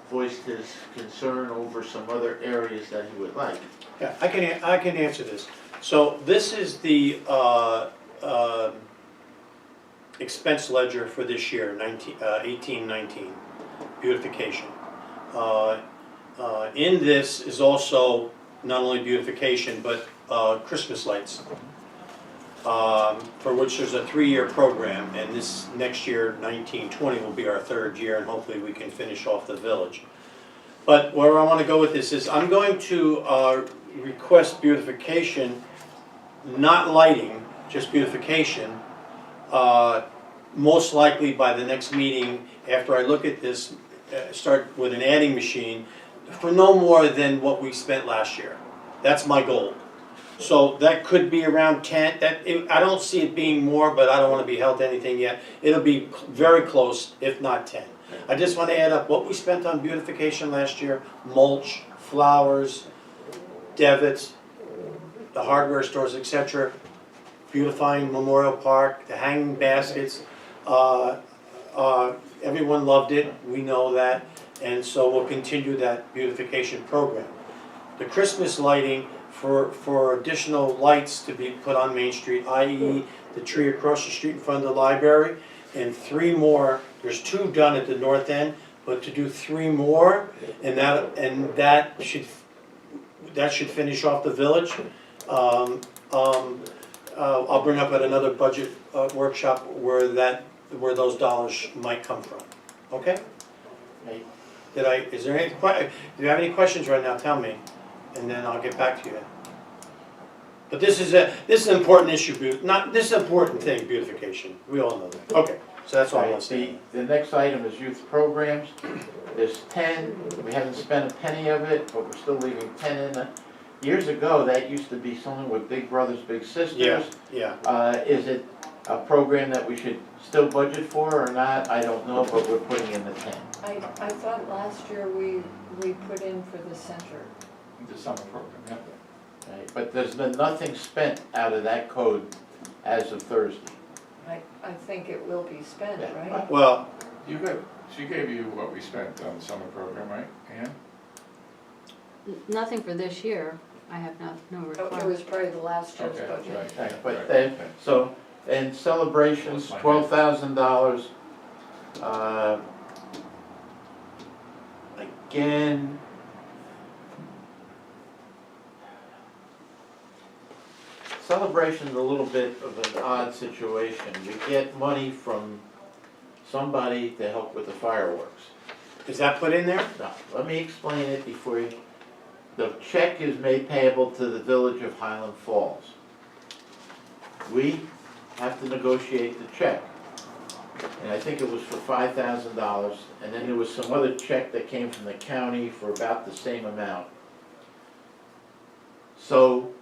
[SPEAKER 1] voiced his concern over some other areas that he would like.
[SPEAKER 4] Yeah, I can answer this. So this is the expense ledger for this year, 18-19, beautification. In this is also not only beautification, but Christmas lights, for which there's a 3-year program, and this next year, 19-20, will be our 3rd year, and hopefully we can finish off the village. But where I want to go with this is, I'm going to request beautification, not lighting, just beautification, most likely by the next meeting, after I look at this, start with an adding machine, for no more than what we spent last year. That's my goal. So that could be around 10, I don't see it being more, but I don't want to be held to anything yet. It'll be very close, if not 10. I just want to add up what we spent on beautification last year: mulch, flowers, Devitt's, the hardware stores, etc. Beautifying Memorial Park, the hanging baskets. Everyone loved it, we know that, and so we'll continue that beautification program. The Christmas lighting for additional lights to be put on Main Street, i.e. the tree across the street in front of the library, and 3 more. There's 2 done at the north end, but to do 3 more, and that should finish off the village. I'll bring up at another budget workshop where those dollars might come from. Okay?
[SPEAKER 1] Right.
[SPEAKER 4] Is there any, do you have any questions right now? Tell me, and then I'll get back to you. But this is an important issue, this is an important thing, beautification. We all know that. Okay, so that's all I want to say.
[SPEAKER 1] The next item is youth programs. There's 10, we haven't spent a penny of it, but we're still leaving 10 in it. Years ago, that used to be something with Big Brothers Big Sisters.
[SPEAKER 4] Yeah.
[SPEAKER 1] Is it a program that we should still budget for or not? I don't know, but we're putting in the 10.
[SPEAKER 5] I thought last year we put in for the center.
[SPEAKER 7] The summer program, yeah.
[SPEAKER 1] Right? But there's been nothing spent out of that code as of Thursday.
[SPEAKER 5] I think it will be spent,
[SPEAKER 1] Yeah.
[SPEAKER 5] right?
[SPEAKER 4] Well,
[SPEAKER 7] She gave you what we spent on the summer program, right, Ann?
[SPEAKER 8] Nothing for this year, I have no
[SPEAKER 5] Oh, It
[SPEAKER 8] requirement.
[SPEAKER 5] was probably the last year's
[SPEAKER 7] Okay,
[SPEAKER 5] budget.
[SPEAKER 7] right,
[SPEAKER 1] Right,
[SPEAKER 7] yeah,
[SPEAKER 1] but
[SPEAKER 7] right,
[SPEAKER 1] then,
[SPEAKER 7] okay.
[SPEAKER 1] so, and celebrations,
[SPEAKER 7] What's my
[SPEAKER 1] $12,000. Again, celebration's a little bit of an odd situation. We get money from somebody to help with the fireworks.
[SPEAKER 4] is that put in there?
[SPEAKER 1] Now, let me explain it before you, the check is made payable to the village of Highland Falls. We have to negotiate the check. And I think it was for $5,000, and then there was some other check that came from the county for about the same amount. So,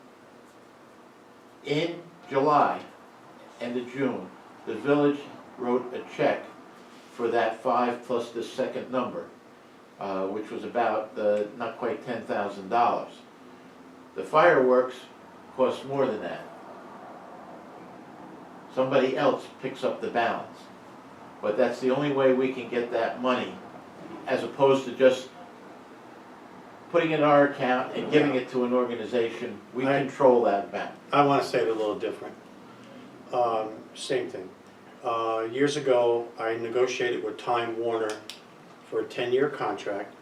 [SPEAKER 1] in July, end of June, the village wrote a check for that 5 plus the second number, which was about not quite $10,000. The fireworks cost more than that. Somebody else picks up the balance. But that's the only way we can get that money, as opposed to just putting it in our account and giving it to an organization. We
[SPEAKER 4] Right.
[SPEAKER 1] control that balance.
[SPEAKER 4] I want to say it a little different. Same thing. Years ago, I negotiated with Time Warner for a 10-year contract,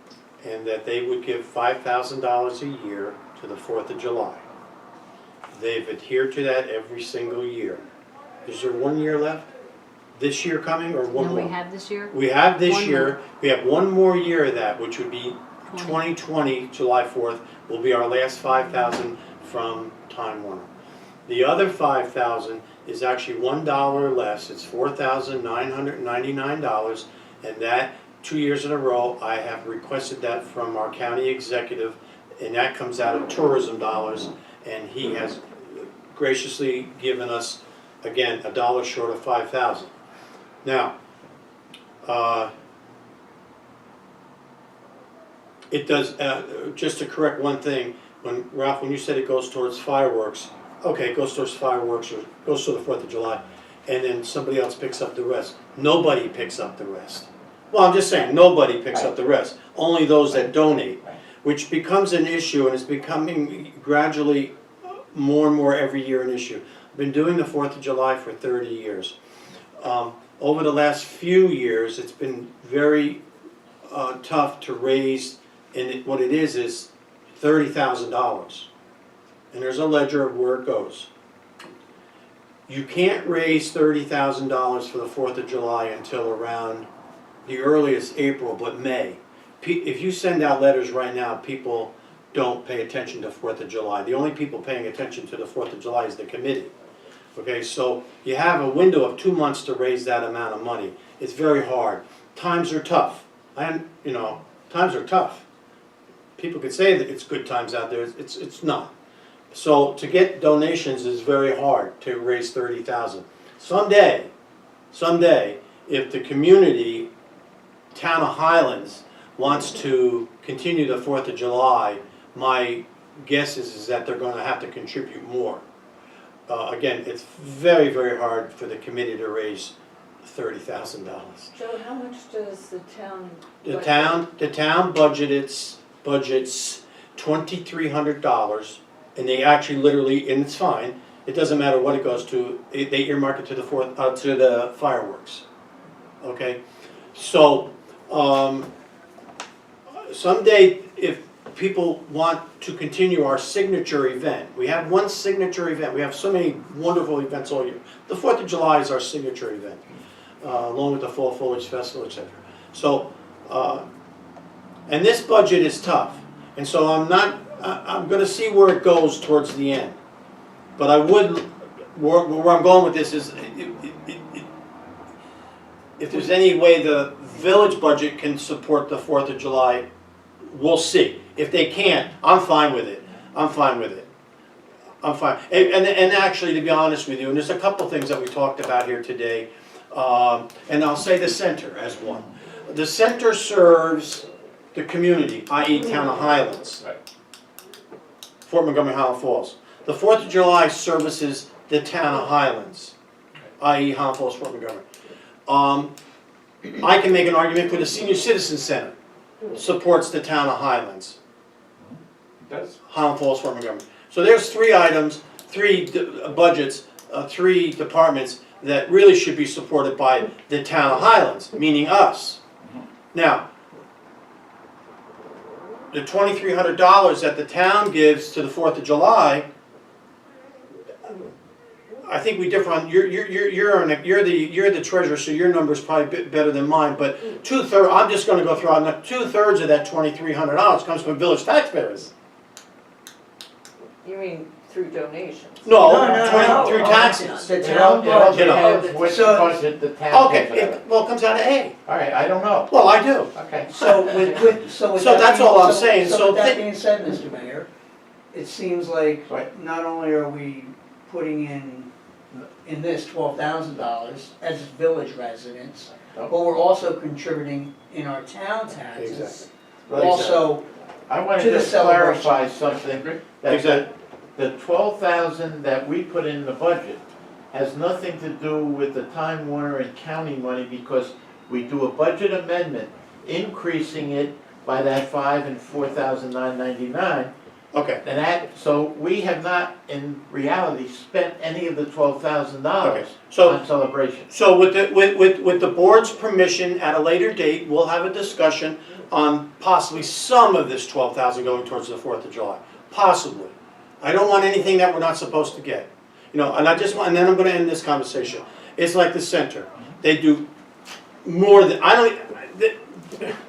[SPEAKER 4] and that they would give $5,000 a year to the 4th of July. They've adhered to that every single year. Is there 1 year left? This year coming, or one
[SPEAKER 8] No,
[SPEAKER 4] more?
[SPEAKER 8] we had this year,
[SPEAKER 4] We have this
[SPEAKER 8] One
[SPEAKER 4] year,
[SPEAKER 8] more.
[SPEAKER 4] we have 1 more year of that, which would be 2020, July 4th, will be our last 5,000 from Time Warner. The other 5,000 is actually $1 less, it's $4,999, and that, 2 years in a row, I have requested that from our county executive, and that comes out of tourism dollars, and he has graciously given us, again, $1 short of 5,000. Now, it does, just to correct one thing, Ralph, when you said it goes towards fireworks, okay, it goes towards fireworks or goes to the 4th of July, and then somebody else picks up the rest. Nobody picks up the rest. Well, I'm just saying, nobody picks up the rest, only those that donate, which becomes an issue, and it's becoming gradually more and more every year an issue. I've been doing the 4th of July for 30 years. Over the last few years, it's been very tough to raise, and what it is $30,000. And there's a ledger of where it goes. You can't raise $30,000 for the 4th of July until around the earliest April, but May. If you send out letters right now, people don't pay attention to 4th of July. The only people paying attention to the 4th of July is the committee. Okay, so you have a window of 2 months to raise that amount of money. It's very hard. Times are tough. Times are tough. People could say that it's good times out there. It's not. So to get donations is very hard to raise 30,000. Someday, if the community, town of Highlands, wants to continue the 4th of July, my guess is that they're going to have to contribute more. Again, it's very, very hard for the committee to raise $30,000.
[SPEAKER 5] Joe, how much does the town?
[SPEAKER 4] The town budgets $2,300, and they actually literally, and it's fine. It doesn't matter what it goes to. They earmark it to the fireworks. Okay, so someday, if people want to continue our signature event, we have one signature event. We have so many wonderful events all year. The 4th of July is our signature event, along with the Fall Foliage Festival, etc. So, and this budget is tough, and so I'm going to see where it goes towards the end. But I would, where I'm going with this is, if there's any way the village budget can support the 4th of July, we'll see. If they can't, I'm fine with it. I'm fine. And actually, to be honest with you, and there's a couple things that we talked about here today, and I'll say the center as one. The center serves the community, i.e. Town of Highlands, Fort Montgomery, Highland Falls. The 4th of July services the Town of Highlands, i.e. Highland Falls, Fort Montgomery. I can make an argument for the Senior Citizen Center supports the Town of Highlands. Highland Falls, Fort Montgomery. So there's 3 items, 3 budgets, 3 departments that really should be supported by the Town of Highlands, meaning us. Now, the $2,300 that the town gives to the 4th of July, I think we differ on. You're the treasurer, so your number is probably a bit better than mine. But 2/3, I'm just going to go through. 2/3 of that $2,300 comes from village taxpayers.
[SPEAKER 5] You mean through donations?
[SPEAKER 4] No,
[SPEAKER 6] No.
[SPEAKER 4] through taxes.
[SPEAKER 6] The town
[SPEAKER 1] They don't
[SPEAKER 6] budget.
[SPEAKER 1] know which
[SPEAKER 6] So-
[SPEAKER 1] budget the town pays
[SPEAKER 4] Okay,
[SPEAKER 1] out of.
[SPEAKER 4] well, it comes out of A.
[SPEAKER 1] All right, I don't know.
[SPEAKER 4] Well, I do.
[SPEAKER 1] Okay.
[SPEAKER 6] So with
[SPEAKER 4] So that's all I'm saying. So
[SPEAKER 6] with that
[SPEAKER 4] thi-
[SPEAKER 6] being said, Mr. Mayor, it seems like
[SPEAKER 1] Right.
[SPEAKER 6] not only are we putting in this $12,000 as village residents,
[SPEAKER 1] Nope.
[SPEAKER 6] but we're also contributing in our town taxes.
[SPEAKER 4] Exactly.
[SPEAKER 6] Also,
[SPEAKER 1] I want
[SPEAKER 6] to
[SPEAKER 1] to
[SPEAKER 6] the
[SPEAKER 1] just clarify
[SPEAKER 6] celebration.
[SPEAKER 1] something. That
[SPEAKER 4] Exactly.
[SPEAKER 1] the 12,000 that we put in the budget has nothing to do with the Time Warner and county money, because we do a budget amendment increasing it by that 5 and 4,999.
[SPEAKER 4] Okay.
[SPEAKER 1] And so we have not, in reality, spent any of the $12,000
[SPEAKER 4] Okay. So
[SPEAKER 1] on celebration.
[SPEAKER 4] So with the board's permission, at a later date, we'll have a discussion on possibly some of this 12,000 going towards the 4th of July. Possibly. I don't want anything that we're not supposed to get. And and then I'm gonna end this conversation. It's like the center. They do more than,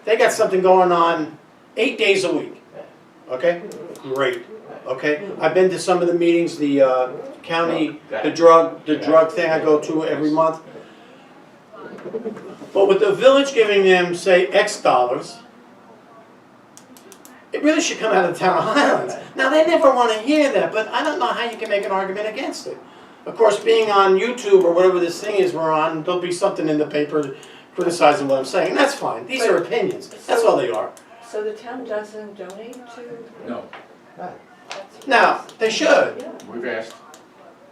[SPEAKER 4] they got something going on 8 days a week. Okay? Great. okay? I've been to some of the meetings, the county,
[SPEAKER 1] Got
[SPEAKER 4] the
[SPEAKER 1] it.
[SPEAKER 4] drug thing I go to every month. But with the village giving them, say, X dollars, it really should come out of the town of Highlands. Now, they never want to hear that, but I don't know how you can make an argument against it. Of course, being on YouTube or whatever this thing is we're on, there'll be something in the paper criticizing what I'm saying, and that's fine. These are opinions, that's all they are.
[SPEAKER 5] So the town doesn't donate to?
[SPEAKER 7] No,
[SPEAKER 5] That's-
[SPEAKER 4] Now, they should.
[SPEAKER 5] Yeah.
[SPEAKER 7] we've asked,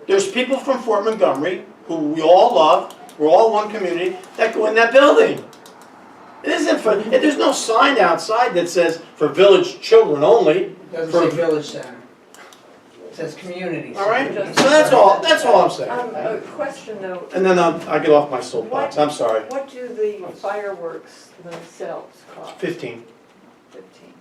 [SPEAKER 4] There's people from Fort Montgomery, who we all love, we're all one community, that go in that building. It isn't for, there's no sign outside that says for village children only,
[SPEAKER 6] Doesn't
[SPEAKER 4] for,
[SPEAKER 6] say village center. It says community
[SPEAKER 4] all right?
[SPEAKER 6] center.
[SPEAKER 4] So that's all I'm saying.
[SPEAKER 5] A question though,
[SPEAKER 4] And then I get off my soapbox, I'm sorry.
[SPEAKER 5] what do the fireworks themselves cost?
[SPEAKER 4] 15.
[SPEAKER 5] 15.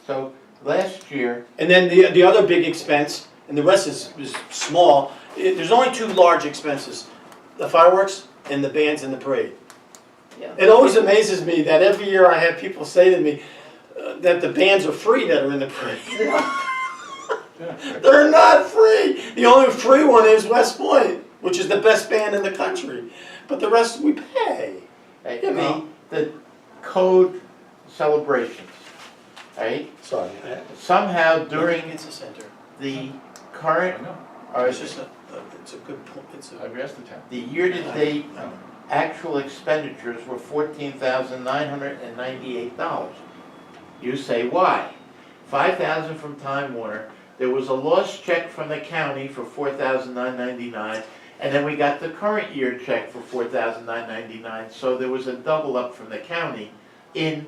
[SPEAKER 1] So last year,
[SPEAKER 4] And then the other big expense, and the rest is small, there's only two large expenses, the fireworks and the bands in the parade.
[SPEAKER 5] Yeah.
[SPEAKER 4] It always amazes me that every year I have people say to me that the bands are free that are in the parade. They're not free. The only free one is West Point, which is the best band in the country. But the rest we pay. You know.
[SPEAKER 1] the code celebrations, right?
[SPEAKER 4] Sorry.
[SPEAKER 1] Somehow during
[SPEAKER 4] It's a center.
[SPEAKER 1] the
[SPEAKER 7] I
[SPEAKER 1] current,
[SPEAKER 7] know,
[SPEAKER 1] or
[SPEAKER 4] It's just it's a good point. It's a,
[SPEAKER 7] I've asked the town.
[SPEAKER 1] the year-to-date actual expenditures were $14,998. You say, why? $5,000 from Time Warner, there was a lost check from the county for $4,999, and then we got the current year check for $4,999, so there was a double up from the county in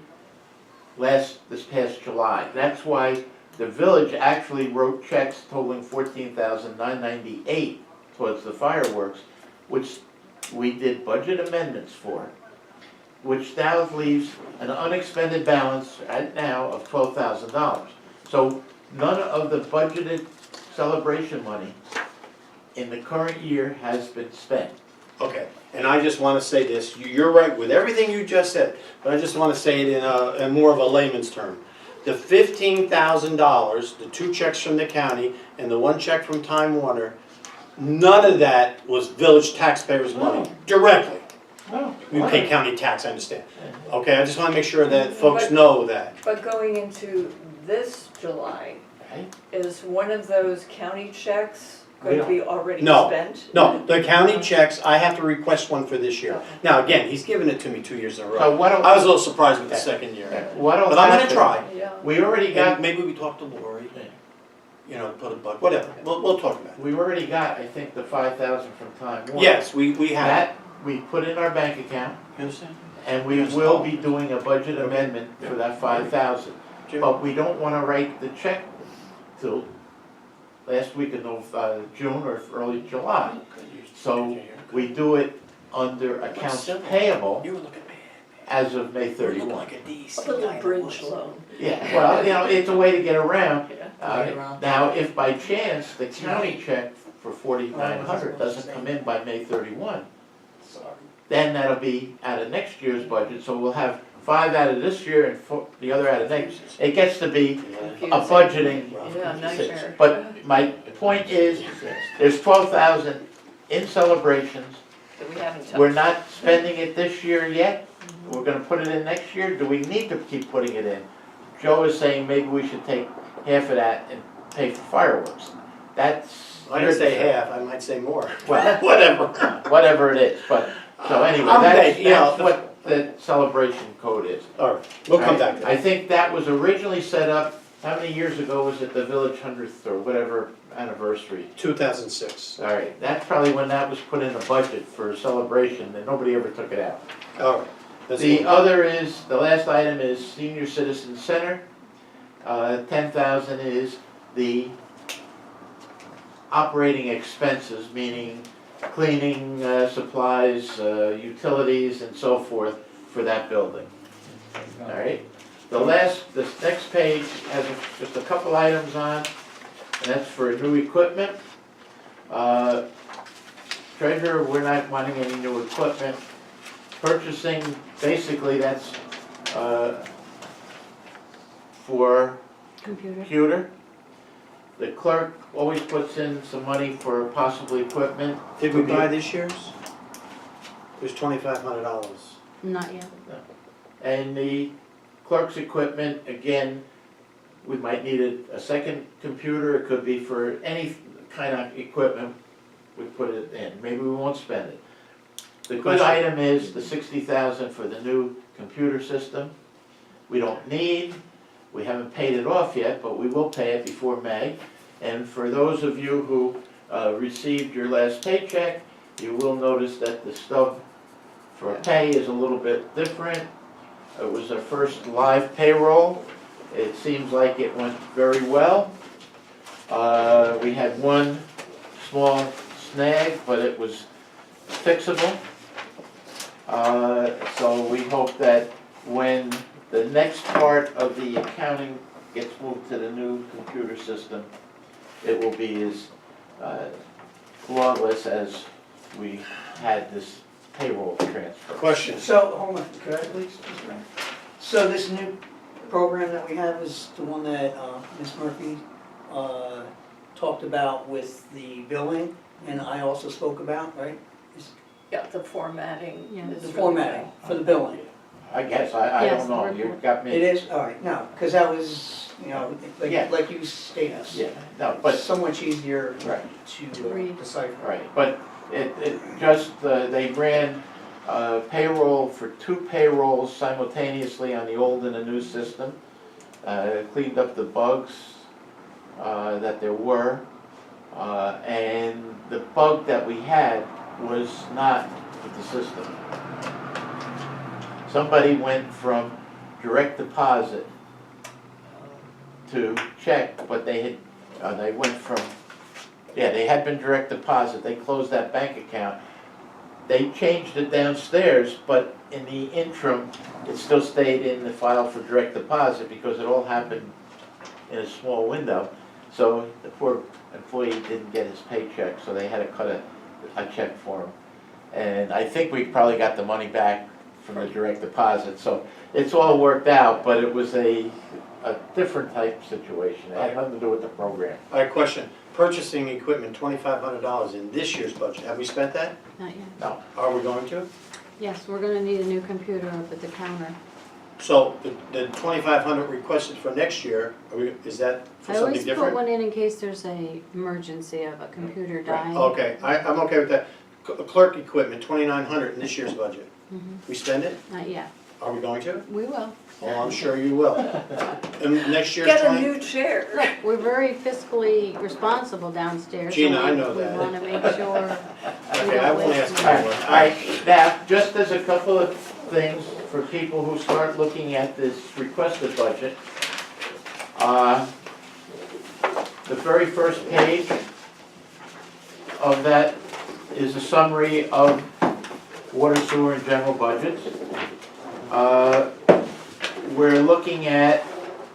[SPEAKER 1] this past July. That's why the village actually wrote checks totaling $14,998 towards the fireworks, which we did budget amendments for, which now leaves an unexpended balance right now of $12,000. So none of the budgeted celebration money in the current year has been spent.
[SPEAKER 4] okay. And I just want to say this. You're right with everything you just said, but I just want to say it in more of a layman's term. The $15,000, the two checks from the county and the one check from Time Warner, none of that was village taxpayers' money directly.
[SPEAKER 1] No.
[SPEAKER 4] We pay county tax, I understand. Okay, I just want to make sure that folks know that.
[SPEAKER 5] But going into this July,
[SPEAKER 1] Right?
[SPEAKER 5] is one of those county checks
[SPEAKER 1] We
[SPEAKER 5] going to
[SPEAKER 1] don't-
[SPEAKER 5] be already
[SPEAKER 4] No.
[SPEAKER 5] spent?
[SPEAKER 4] No, the county checks, I have to request one for this year.
[SPEAKER 5] Okay.
[SPEAKER 4] Now, again, he's given it to me 2 years in a
[SPEAKER 1] So
[SPEAKER 4] row.
[SPEAKER 1] what'll,
[SPEAKER 4] I was a little surprised with the second year.
[SPEAKER 1] what'll
[SPEAKER 4] But I'm gonna
[SPEAKER 1] happen-
[SPEAKER 4] try.
[SPEAKER 5] Yeah.
[SPEAKER 1] We already got,
[SPEAKER 4] And maybe we talk to Lori, you know, put a buck, whatever. We'll talk about it.
[SPEAKER 1] we already got, I think, the $5,000 from Time Warner.
[SPEAKER 4] Yes, we have.
[SPEAKER 1] That, we put in our bank account,
[SPEAKER 4] You understand?
[SPEAKER 1] and we will be doing a budget amendment for that 5,000.
[SPEAKER 4] Jim?
[SPEAKER 1] But we don't wanna write the check till last week of June or early July. So we do it under accounts payable
[SPEAKER 4] You were looking bad.
[SPEAKER 1] as of May
[SPEAKER 4] You were looking
[SPEAKER 1] 31.
[SPEAKER 4] like a DC
[SPEAKER 5] A little
[SPEAKER 4] guy
[SPEAKER 5] bridge
[SPEAKER 4] once.
[SPEAKER 5] loan.
[SPEAKER 1] Yeah, well, you know, it's a way to get around.
[SPEAKER 5] Yeah.
[SPEAKER 1] Now, if by chance the county check for 4,900 doesn't come in by May 31, then that'll be out of next year's budget, so we'll have 5 out of this year and the other out of next. It gets to be a budgeting.
[SPEAKER 5] Yeah, nightmare.
[SPEAKER 1] But my point is, there's 12,000 in celebrations.
[SPEAKER 5] That we haven't touched.
[SPEAKER 1] We're not spending it this year yet. We're gonna put it in next year. Do we need to keep putting it in? Joe is saying maybe we should take half of that and pay for fireworks. That's.
[SPEAKER 4] I didn't say half, I might say more.
[SPEAKER 1] Well,
[SPEAKER 4] Whatever.
[SPEAKER 1] whatever it is, but, so anyway,
[SPEAKER 4] I'm
[SPEAKER 1] that's,
[SPEAKER 4] big, you know,
[SPEAKER 1] that's what the celebration code is.
[SPEAKER 4] All right, we'll come back to
[SPEAKER 1] I
[SPEAKER 4] that.
[SPEAKER 1] think that was originally set up, how many years ago was it, the village 100th or whatever anniversary?
[SPEAKER 4] 2006.
[SPEAKER 1] All right, that's probably when that was put in the budget for a celebration, and nobody ever took it out.
[SPEAKER 4] All right. Let's
[SPEAKER 1] The
[SPEAKER 4] move.
[SPEAKER 1] other is, the last item is Senior Citizen Center. 10,000 is the operating expenses, meaning cleaning supplies, utilities, and so forth for that building. All right? This next page has just a couple items on, and that's for new equipment. Treasurer, we're not wanting any new equipment. Purchasing, basically that's for
[SPEAKER 8] Computer.
[SPEAKER 1] computer. The clerk always puts in some money for possible equipment.
[SPEAKER 4] Did we buy this year's? It was $2,500.
[SPEAKER 8] Not yet.
[SPEAKER 1] And the clerk's equipment, again, we might need a second computer, it could be for any kind of equipment, we put it in, maybe we won't spend it. The good
[SPEAKER 4] Question.
[SPEAKER 1] item is the 60,000 for the new computer system. We don't need, we haven't paid it off yet, but we will pay it before May. And for those of you who received your last paycheck, you will notice that the stub for pay is a little bit different. It was our first live payroll. It seems like it went very well. We had one small snag, but it was fixable. So we hope that when the next part of the accounting gets moved to the new computer system, it will be as flawless as we had this payroll transfer.
[SPEAKER 4] Question.
[SPEAKER 6] So, hold on, could I please, Mr. Mayor? So this new program that we have is the one that Ms. Murphy talked about with the billing, and I also spoke about, right?
[SPEAKER 5] Yeah, the formatting.
[SPEAKER 8] Yeah.
[SPEAKER 5] is
[SPEAKER 6] The
[SPEAKER 5] really
[SPEAKER 6] formatting for the billing.
[SPEAKER 1] I guess, I
[SPEAKER 8] Yes,
[SPEAKER 1] don't know,
[SPEAKER 8] the
[SPEAKER 1] you
[SPEAKER 8] report.
[SPEAKER 1] got me.
[SPEAKER 6] It is, all right, no, because that was,
[SPEAKER 1] Yeah.
[SPEAKER 6] like you stated,
[SPEAKER 1] Yeah, no, but,
[SPEAKER 6] so much easier
[SPEAKER 1] right,
[SPEAKER 6] to
[SPEAKER 8] Read.
[SPEAKER 6] decipher.
[SPEAKER 1] right, but it just, they ran payroll for 2 payrolls simultaneously on the old and the new system. Cleaned up the bugs that there were, and the bug that we had was not with the system. Somebody went from direct deposit to check, but they went from, they had been direct deposit, they closed that bank account. They changed it downstairs, but in the interim, it still stayed in the file for direct deposit because it all happened in a small window. So the poor employee didn't get his paycheck, so they had to cut a check for him. And I think we probably got the money back from the direct deposit, so it's all worked out, but it was a different type situation. It had nothing to do with the program.
[SPEAKER 4] All right, question. Purchasing equipment, $2,500 in this year's budget. Have we spent that?
[SPEAKER 8] Not yet.
[SPEAKER 1] No,
[SPEAKER 4] Are we going to?
[SPEAKER 8] Yes, we're gonna need a new computer up at the counter.
[SPEAKER 4] So the 2,500 requested for next year, is that for
[SPEAKER 8] I
[SPEAKER 4] something
[SPEAKER 8] always put
[SPEAKER 4] different?
[SPEAKER 8] one in case there's a emergency of a computer dying.
[SPEAKER 4] Okay, I'm okay with that. Clerk equipment, 2,900 in this year's budget.
[SPEAKER 8] Mhm.
[SPEAKER 4] We spend it?
[SPEAKER 8] Not yet.
[SPEAKER 4] Are we going to?
[SPEAKER 8] We will.
[SPEAKER 4] Oh, I'm sure you will. And next year's
[SPEAKER 5] Get a
[SPEAKER 4] 20?
[SPEAKER 5] new chair.
[SPEAKER 8] Look, we're very fiscally responsible downstairs. so
[SPEAKER 4] Gina, I
[SPEAKER 8] we-
[SPEAKER 4] know that.
[SPEAKER 8] We wanna make sure. we
[SPEAKER 4] Okay, I
[SPEAKER 8] don't
[SPEAKER 4] won't
[SPEAKER 8] waste
[SPEAKER 4] ask
[SPEAKER 8] money.
[SPEAKER 4] anymore.
[SPEAKER 1] all right, now, just as a couple of things for people who start looking at this requested budget. The very first page of that is a summary of water, sewer, and general budgets. We're looking at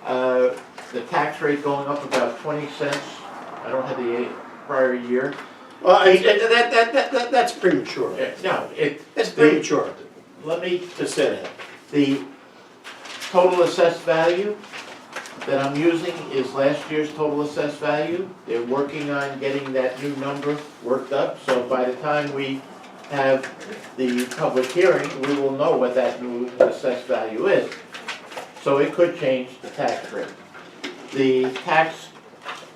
[SPEAKER 1] the tax rate going up about 20 cents. I don't have the prior year.
[SPEAKER 4] Well, that's premature.
[SPEAKER 1] No,
[SPEAKER 4] It's premature
[SPEAKER 1] let me
[SPEAKER 4] to say that.
[SPEAKER 1] The total assessed value that I'm using is last year's total assessed value. They're working on getting that new number worked up, so by the time we have the public hearing, we will know what that new assessed value is. So it could change the tax rate. The tax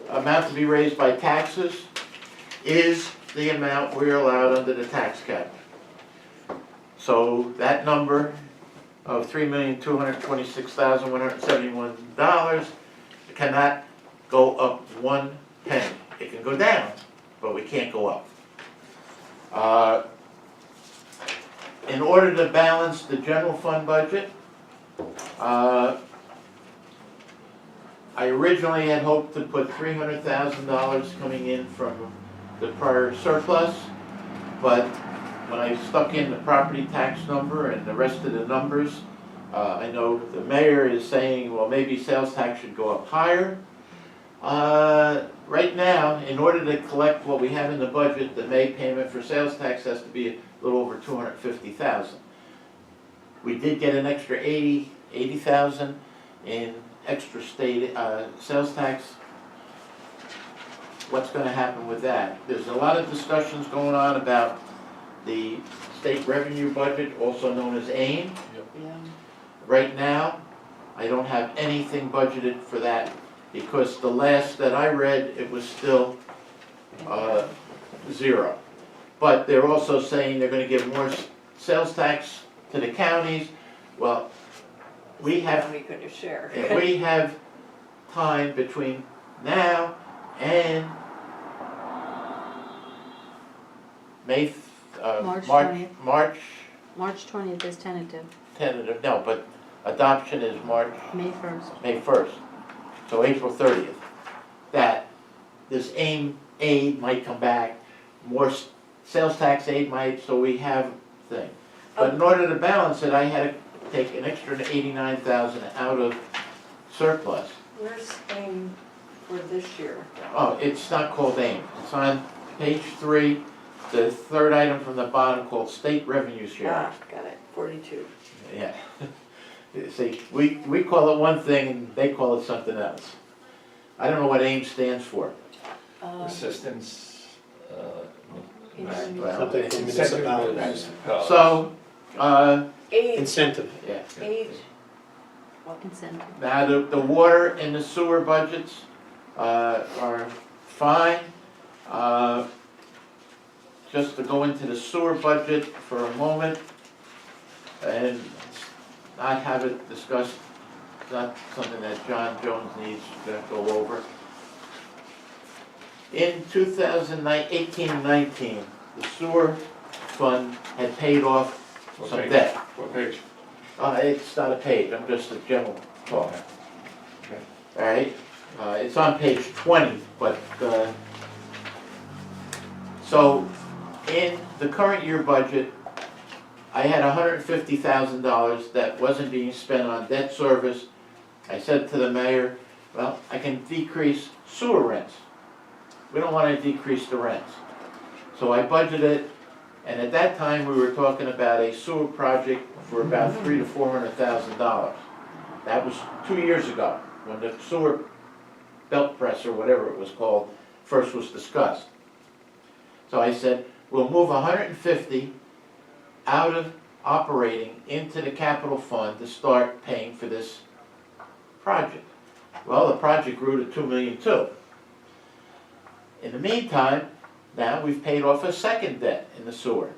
[SPEAKER 1] amount to be raised by taxes is the amount we're allowed under the tax cap. So that number of $3,226,171 cannot go up 1 penny. It can go down, but we can't go up. In order to balance the general fund budget, I originally had hoped to put $300,000 coming in from the prior surplus, but when I stuck in the property tax number and the rest of the numbers, I know the mayor is saying, well, maybe sales tax should go up higher. Right now, in order to collect what we have in the budget, the May payment for sales tax has to be a little over $250,000. We did get an extra $80,000 in extra state, sales tax, what's gonna happen with that? There's a lot of discussions going on about the state revenue budget, also known as AIM.
[SPEAKER 8] Yeah.
[SPEAKER 1] Right now, I don't have anything budgeted for that, because the last that I read, it was still, zero. But they're also saying they're gonna give more sales tax to the counties. Well, we have,
[SPEAKER 5] We could share.
[SPEAKER 1] we have time between now and May,
[SPEAKER 8] March
[SPEAKER 1] March,
[SPEAKER 8] 20th. March 20th is tentative,
[SPEAKER 1] tentative, no, but adoption is March,
[SPEAKER 8] May 1st.
[SPEAKER 1] May 1st, so April 30th. That this AIM aid might come back, more sales tax aid might, so we have thing. But in order to balance it, I had to take an extra 89,000 out of surplus.
[SPEAKER 5] Where's AIM for this year?
[SPEAKER 1] Oh, it's not called AIM, it's on page 3, the third item from the bottom called state revenue share.
[SPEAKER 5] Ah, got it, 42.
[SPEAKER 1] Yeah. See, we call it one thing and they call it something else. I don't know what AIM stands for.
[SPEAKER 7] Assistance,
[SPEAKER 1] Well,
[SPEAKER 4] Something from
[SPEAKER 7] incentive
[SPEAKER 4] municipalities.
[SPEAKER 7] municipalities.
[SPEAKER 1] So,
[SPEAKER 5] Aid,
[SPEAKER 4] Incentive.
[SPEAKER 1] yeah.
[SPEAKER 5] aid,
[SPEAKER 8] Incentive.
[SPEAKER 1] Now, the water and the sewer budgets are fine. Just to go into the sewer budget for a moment and not have it discussed, not something that John Jones needs to go over. In 2018-19, the sewer fund had paid off
[SPEAKER 7] What
[SPEAKER 1] some
[SPEAKER 7] page?
[SPEAKER 1] debt.
[SPEAKER 7] What page?
[SPEAKER 1] It's not a page, I'm just a general talk.
[SPEAKER 7] Okay.
[SPEAKER 1] All right, it's on page 20, but, so, in the current year budget, I had $150,000 that wasn't being spent on debt service. I said to the mayor, well, I can decrease sewer rents. We don't want to decrease the rents. So I budgeted, and at that time, we were talking about a sewer project for about $300,000 to $400,000. That was 2 years ago, when the sewer belt press, or whatever it was called, first was discussed. So I said, we'll move 150 out of operating into the capital fund to start paying for this project. Well, the project grew to $2 million too. In the meantime, now we've paid off a second debt in the sewer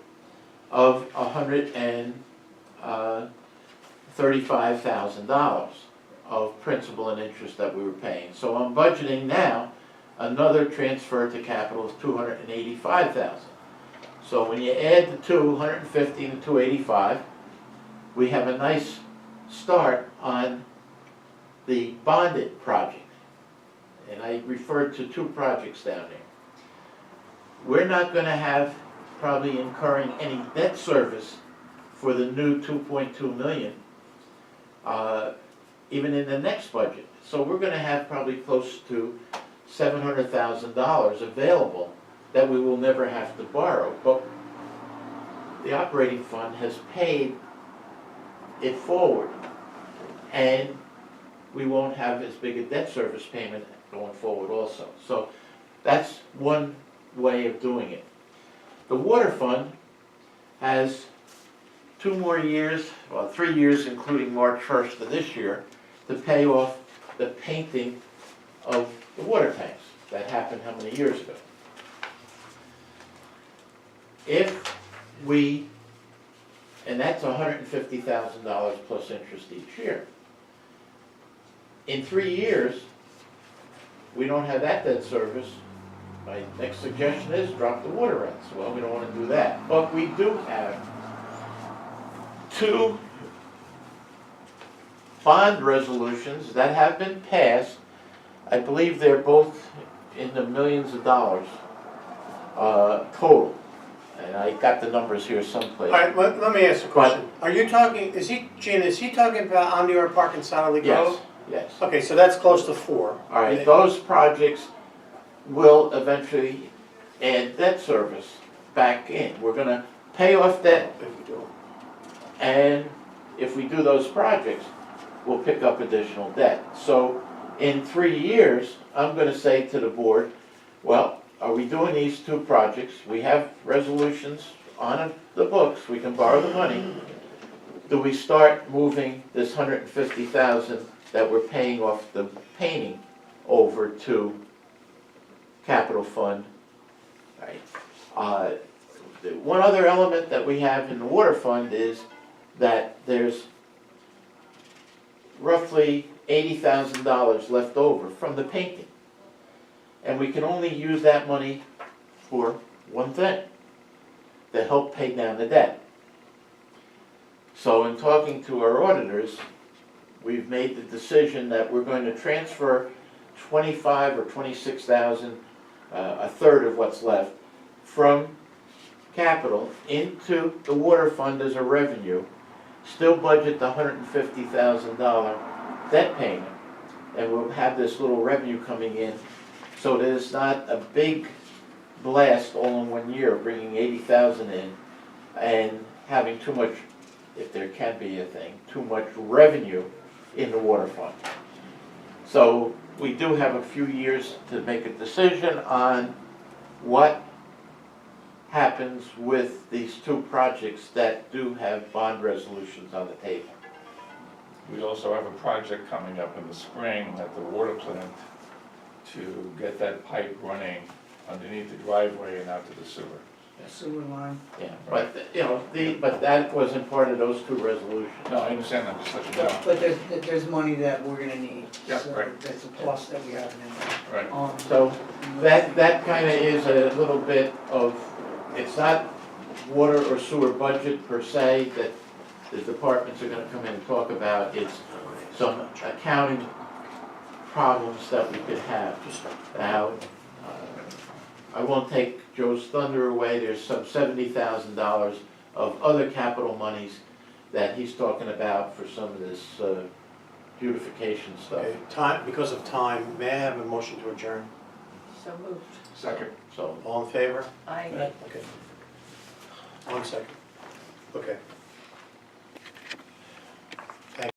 [SPEAKER 1] of $135,000 of principal and interest that we were paying. So I'm budgeting now another transfer to capital of $285,000. So when you add the 250 and the 285, we have a nice start on the bonded project. And I referred to 2 projects down there. We're not gonna have probably incurring any debt service for the new 2.2 million, even in the next budget. So we're gonna have probably close to $700,000 available that we will never have to borrow. But the operating fund has paid it forward, and we won't have as big a debt service payment going forward also. So that's one way of doing it. The water fund has 2 more years, well, 3 years, including March 1st of this year, to pay off the painting of the water tanks. That happened how many years ago? If we, and that's $150,000 plus interest each year. In 3 years, we don't have that debt service. My next suggestion is drop the water rents. Well, we don't want to do that. But we do have 2 bond resolutions that have been passed. I believe they're both in the millions of dollars total. And I got the numbers here someplace.
[SPEAKER 4] All right, let me ask a question. Are you talking, Gina, is he talking about Omnior Park and Solid
[SPEAKER 1] Yes,
[SPEAKER 4] Grove?
[SPEAKER 1] yes.
[SPEAKER 4] Okay, so that's close to 4.
[SPEAKER 1] All right, those projects will eventually add debt service back in. We're gonna pay off debt, and if we do those projects, we'll pick up additional debt. So in 3 years, I'm gonna say to the board, well, are we doing these two projects? We have resolutions on the books, we can borrow the money. Do we start moving this $150,000 that we're paying off the painting over to capital fund? Right. The one other element that we have in the water fund is that there's roughly $80,000 left over from the painting. And we can only use that money for one thing, to help pay down the debt. So in talking to our auditors, we've made the decision that we're going to transfer 25 or 26,000, a third of what's left, from capital into the water fund as a revenue, still budget the $150,000 debt payment, and we'll have this little revenue coming in, so that it's not a big blast all in 1 year, bringing 80,000 in, and having too much, if there can be a thing, too much revenue in the water fund. So we do have a few years to make a decision on what happens with these two projects that do have bond resolutions on the table.
[SPEAKER 7] We also have a project coming up in the spring at the water plant to get that pipe running underneath the driveway and out to the sewer.
[SPEAKER 6] Sewer line.
[SPEAKER 1] Yeah, but, you know, but that wasn't part of those two resolutions.
[SPEAKER 7] No, I understand that, just let you know.
[SPEAKER 6] But there's money that we're gonna need.
[SPEAKER 7] Yeah,
[SPEAKER 6] So
[SPEAKER 7] right.
[SPEAKER 6] that's a plus that we have in there.
[SPEAKER 7] Right.
[SPEAKER 1] So that kind of is a little bit of, it's not water or sewer budget per se that the departments are gonna come in and talk about. It's some accounting problems that we could have. Now, I won't take Joe's thunder away, there's some $70,000 of other capital monies that he's talking about for some of this beautification stuff.
[SPEAKER 4] Okay, time, because of time, may I have a motion to adjourn?
[SPEAKER 5] So moved.
[SPEAKER 7] Second.
[SPEAKER 1] So,
[SPEAKER 4] All in favor?
[SPEAKER 5] I
[SPEAKER 4] Okay. 1 second. Okay.